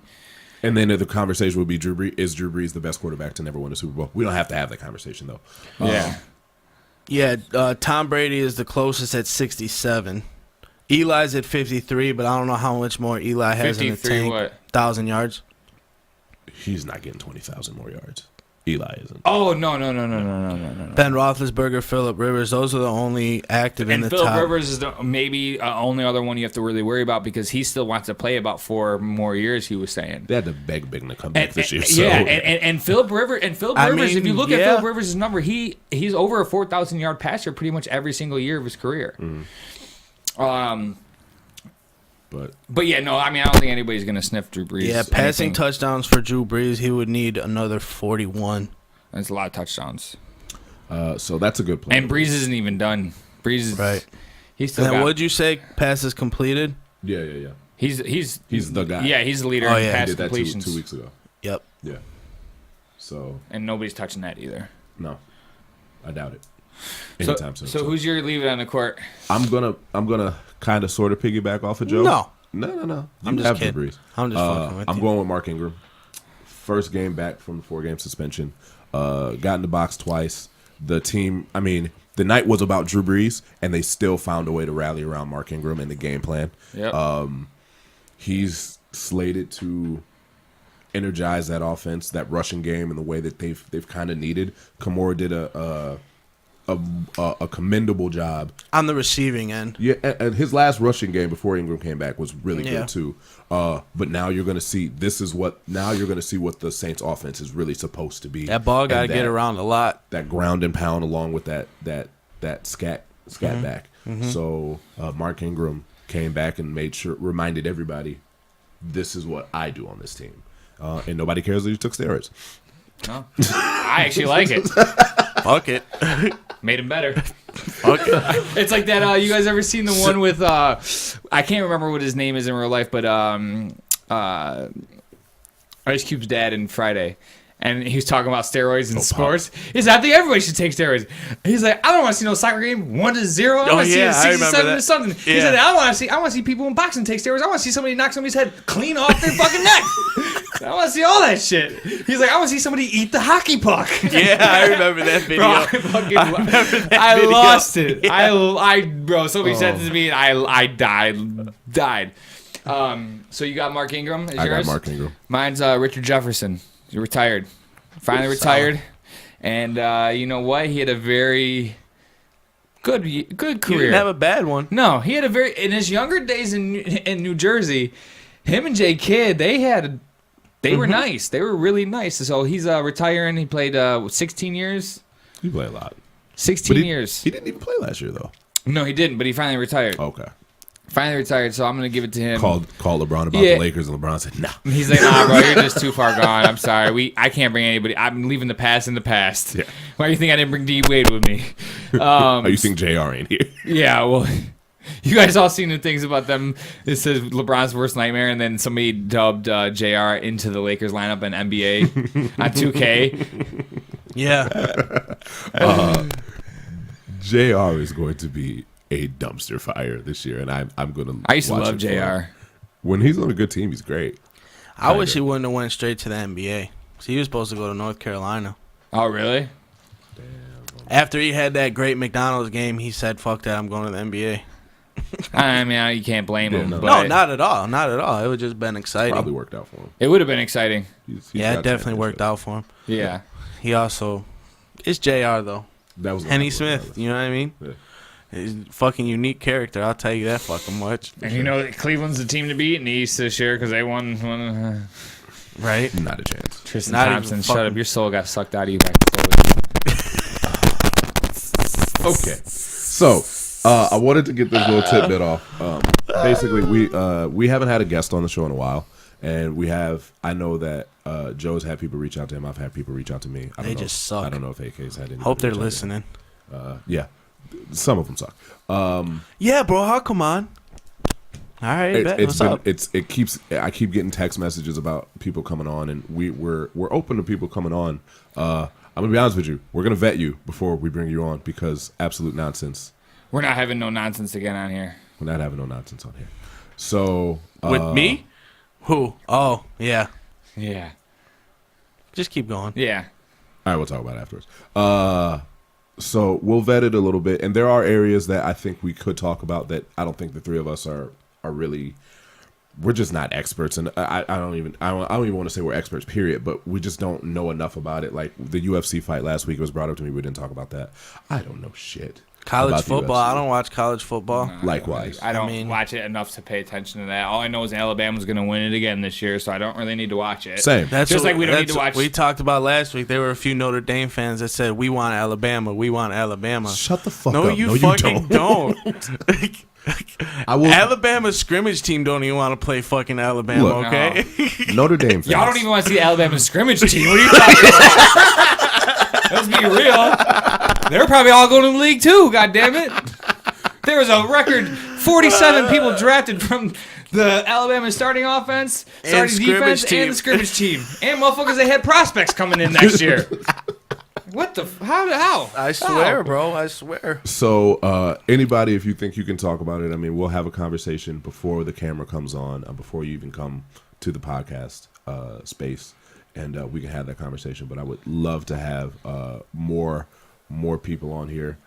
Speaker 1: And then the conversation would be, is Drew Brees the best quarterback to never win a Super Bowl? We don't have to have that conversation, though.
Speaker 3: Yeah.
Speaker 2: Yeah, Tom Brady is the closest at 67. Eli's at 53, but I don't know how much more Eli has in the
Speaker 3: 53
Speaker 2: tank.
Speaker 3: what?
Speaker 2: 1,000 yards.
Speaker 1: He's not getting 20,000 more yards. Eli isn't.
Speaker 3: Oh, no.
Speaker 2: Ben Roethlisberger, Phillip Rivers, those are the only active in
Speaker 3: And
Speaker 2: the
Speaker 3: Phillip
Speaker 2: top.
Speaker 3: Rivers is the maybe only other one you have to really worry about because he still wants to play about 4 more years, he was saying.
Speaker 1: They had to beg Big to come back this year. So.
Speaker 3: Yeah, and Phillip Rivers, if you look at Phillip Rivers' number, he's over a 4,000 yard passer pretty much every single year of his career. But yeah, no, I mean, I don't think anybody's going to sniff Drew Brees.
Speaker 2: Yeah, passing touchdowns for Drew Brees, he would need another 41.
Speaker 3: That's a lot of touchdowns.
Speaker 1: So that's a good plan.
Speaker 3: And Brees isn't even done. Brees is
Speaker 2: right.
Speaker 3: He's still.
Speaker 2: And what'd you say? Passes completed.
Speaker 1: Yeah.
Speaker 3: He's
Speaker 1: the guy.
Speaker 3: Yeah, he's the leader
Speaker 1: Oh
Speaker 3: in
Speaker 1: yeah,
Speaker 3: pass
Speaker 1: he did that
Speaker 3: completions.
Speaker 1: 2 weeks ago.
Speaker 2: Yep.
Speaker 1: Yeah. So.
Speaker 3: And nobody's touching that either.
Speaker 1: No, I doubt it. Anytime soon.
Speaker 3: So who's your leave it on the court?
Speaker 1: I'm gonna kind of sort of piggyback off of Joe.
Speaker 2: No.
Speaker 1: I'm just kidding.
Speaker 2: I'm just fucking with you.
Speaker 1: I'm going with Mark Ingram. First game back from the 4-game suspension. Got in the box twice. The team, I mean, the night was about Drew Brees, and they still found a way to rally around Mark Ingram in the game plan.
Speaker 3: Yep.
Speaker 1: He's slated to energize that offense, that rushing game, in the way that they've kind of needed. Kamara did a commendable job
Speaker 2: on the receiving end.
Speaker 1: Yeah, and his last rushing game before Ingram came back was really good too. But now you're going to see what the Saints offense is really supposed to be.
Speaker 2: That ball got to get around a lot.
Speaker 1: That ground and pound along with that scat back. Mm-hmm. So Mark Ingram came back and reminded everybody, this is what I do on this team. And nobody cares that he took steroids.
Speaker 3: No. I actually like it.
Speaker 2: Fuck it.
Speaker 3: Made him better.
Speaker 2: Fuck it.
Speaker 3: It's like that. You guys ever seen the one with? I can't remember what his name is in real life, but Ice Cube's dad in Friday. And he was talking about steroids in sports. He's like, I think everybody should take steroids. He's like, I don't want to see no soccer game 1-0. I want to see a 67 to something. Yeah. He said, I want to see people in boxing take steroids. I want to see somebody knock somebody's head clean off their fucking neck. I want to see all that shit. He's like, I want to see somebody eat the hockey puck.
Speaker 2: Yeah, I remember that video.
Speaker 3: I lost it. Yeah. Bro, somebody said this to me, and I died. So you got Mark Ingram?
Speaker 1: I got Mark Ingram.
Speaker 3: Mine's Richard Jefferson. He retired. Finally retired. And you know what? He had a very good career.
Speaker 2: He didn't have a bad one.
Speaker 3: No, he had in his younger days in New Jersey, him and Jay Kidd, they were nice. They were really nice. So he's retiring. He played 16 years.
Speaker 1: He played a lot.
Speaker 3: 16 years.
Speaker 1: He didn't even play last year, though.
Speaker 3: No, he didn't, but he finally retired.
Speaker 1: Okay.
Speaker 3: Finally retired, so I'm going to give it to him.
Speaker 1: Called LeBron about the Lakers, and LeBron said, no.
Speaker 3: He's like, nah, bro, you're just too far gone. I'm sorry. I can't bring anybody. I'm leaving the past in the past. Yeah. Why do you think I didn't bring D Wade with me?
Speaker 1: You think JR ain't here?
Speaker 3: Yeah, well, you guys all seen the things about them. It says LeBron's worst nightmare, and then somebody dubbed JR into the Lakers lineup in NBA on 2K.
Speaker 2: Yeah.
Speaker 1: JR is going to be a dumpster fire this year, and I'm going to.
Speaker 3: I used to love JR.
Speaker 1: When he's on a good team, he's great.
Speaker 2: I wish he wouldn't have went straight to the NBA. So he was supposed to go to North Carolina.
Speaker 3: Oh, really?
Speaker 1: Damn.
Speaker 2: After he had that great McDonald's game, he said, "Fuck that, I'm going to the NBA."
Speaker 3: I mean, you can't blame him.
Speaker 1: No,
Speaker 3: but
Speaker 2: not at all. Not at all. It would just been exciting.
Speaker 1: Probably worked out for him.
Speaker 3: It would have been exciting.
Speaker 2: Yeah, it definitely worked out for him.
Speaker 3: Yeah.
Speaker 2: He also, it's JR though.
Speaker 1: That was
Speaker 2: Henny Smith. You know what I mean?
Speaker 1: Yeah.
Speaker 2: He's a fucking unique character. I'll tell you that fucking much.
Speaker 3: And you know, Cleveland's the team to beat in the East this year because they won.
Speaker 2: Right?
Speaker 1: Not a chance.
Speaker 3: Tristan
Speaker 2: Not
Speaker 3: Thompson, shut up. Your soul got sucked out of you back before.
Speaker 1: Okay. So, I wanted to get this little tidbit off. Basically, we haven't had a guest on the show in a while. And I know that Joe's had people reach out to him. I've had people reach out to me.
Speaker 2: They just suck.
Speaker 1: I don't know if AK's had any.
Speaker 2: Hope they're listening.
Speaker 1: Yeah. Some of them suck.
Speaker 2: Yeah, bro. How come on? All right, what's up?
Speaker 1: I keep getting text messages about people coming on, and we're open to people coming on. I'm gonna be honest with you. We're gonna vet you before we bring you on because absolute nonsense.
Speaker 3: We're not having no nonsense again on here.
Speaker 1: We're not having no nonsense on here. So
Speaker 2: with me? Who? Oh, yeah.
Speaker 3: Yeah.
Speaker 2: Just keep going.
Speaker 3: Yeah.
Speaker 1: All right, we'll talk about it afterwards. So we'll vet it a little bit, and there are areas that I think we could talk about that I don't think the three of us are really. We're just not experts, and I don't even want to say we're experts, period. But we just don't know enough about it. Like the UFC fight last week, it was brought up to me. We didn't talk about that. I don't know shit.
Speaker 2: College football. I don't watch college football.
Speaker 1: Likewise,
Speaker 3: I don't watch it enough to pay attention to that. All I know is Alabama's going to win it again this year, so I don't really need to watch it.
Speaker 1: Same.
Speaker 2: That's
Speaker 3: just like we don't need
Speaker 2: that's
Speaker 3: to watch.
Speaker 2: We talked about last week. There were a few Notre Dame fans that said, "We want Alabama. We want Alabama."
Speaker 1: Shut the fuck
Speaker 2: no,
Speaker 1: up.
Speaker 2: You
Speaker 1: no,
Speaker 2: fucking
Speaker 1: you don't.
Speaker 2: Alabama's scrimmage team don't even want to play fucking Alabama.
Speaker 1: Look,
Speaker 2: okay.
Speaker 1: Notre Dame fans.
Speaker 3: Y'all don't even want to see the Alabama scrimmage team. What are you talking about? Let's be real. They're probably all going to the league too. God damn it. There was a record 47 people drafted from the Alabama starting offense, starting defense, and the scrimmage team. And motherfuckers, they had prospects coming in next year. What the? How?
Speaker 2: I swear, bro. I swear.
Speaker 1: So, anybody, if you think you can talk about it, I mean, we'll have a conversation before the camera comes on, before you even come to the podcast space, and we can have that conversation. But I would love to have more people on here.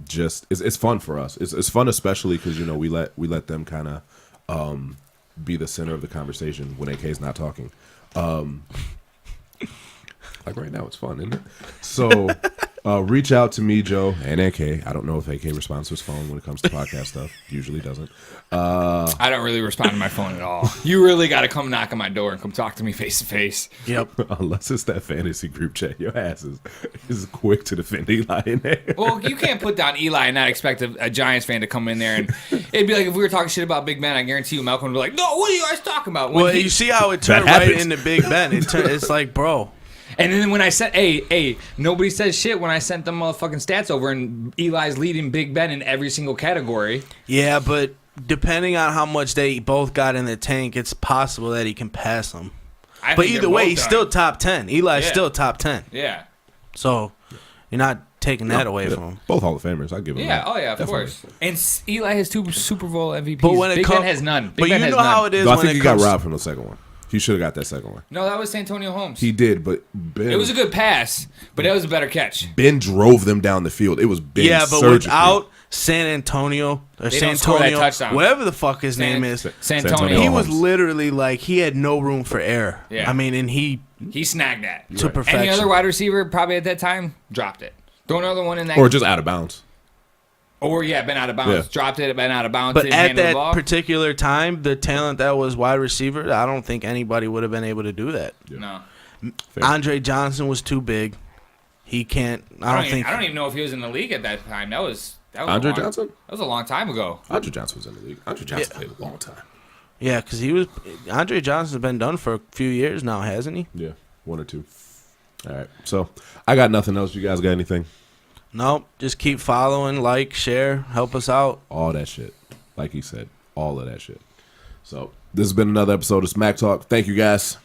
Speaker 1: Just it's fun for us. It's fun, especially because we let them kind of be the center of the conversation when AK's not talking. Like right now, it's fun, isn't it? So reach out to me, Joe, and AK. I don't know if AK responds to his phone when it comes to podcast stuff. Usually doesn't.
Speaker 3: I don't really respond to my phone at all. You really got to come knock on my door and come talk to me face to face.
Speaker 2: Yep.
Speaker 1: Unless it's that fantasy group chat. Your ass is quick to defend Eli in there.
Speaker 3: Well, you can't put down Eli and not expect a Giants fan to come in there. And it'd be like if we were talking shit about Big Ben, I guarantee you Malcolm would be like, no, what are you guys talking about?
Speaker 2: Well, you see how it turned right into Big Ben. It's like, bro.
Speaker 3: And then when I said, hey, nobody says shit when I sent them motherfucking stats over, and Eli's leading Big Ben in every single category.
Speaker 2: Yeah, but depending on how much they both got in the tank, it's possible that he can pass them. But either way, he's still top 10. Eli's still top 10.
Speaker 3: Yeah.
Speaker 2: So you're not taking that away from him.
Speaker 1: Both Hall of Famers. I give him that.
Speaker 3: Oh, yeah, of course. And Eli has 2 Super Bowl MVPs.
Speaker 2: But when
Speaker 3: Big Ben has none.
Speaker 2: But you know how it is
Speaker 1: I
Speaker 2: when
Speaker 1: think he got robbed from the second one. He should have got that second one.
Speaker 3: No, that was Santonio Holmes.
Speaker 1: He did, but Ben...
Speaker 3: It was a good pass, but that was a better catch.
Speaker 1: Ben drove them down the field. It was Ben surgically.
Speaker 2: Without San Antonio or Santonio, whatever the fuck his name is,
Speaker 3: Santonio.
Speaker 2: he was literally like, he had no room for error.
Speaker 3: Yeah.
Speaker 2: I mean, and he
Speaker 3: snagged that.
Speaker 2: to perfection.
Speaker 3: Any other wide receiver probably at that time dropped it. Throw another one in that.
Speaker 1: Or just out of bounds.
Speaker 3: Or, been out of bounds. Yeah. Dropped it, been out of bounds.
Speaker 2: But at that particular time, the talent that was wide receiver, I don't think anybody would have been able to do that.
Speaker 1: Yeah.
Speaker 3: No.
Speaker 1: Fair.
Speaker 2: Andre Johnson was too big. He can't. I don't even
Speaker 3: know if he was in the league at that time. That was
Speaker 1: Andre Johnson?
Speaker 3: That was a long time ago.
Speaker 1: Andre Johnson was in the league. Andre Johnson played a long time.
Speaker 2: Yeah, because Andre Johnson's been done for a few years now, hasn't he?
Speaker 1: Yeah, 1 or 2. All right. So, I got nothing else. You guys got anything?
Speaker 2: Nope. Just keep following, like, share, help us out.
Speaker 1: All that shit. Like he said. All of that shit. So, this has been another episode of Smack Talk. Thank you, guys.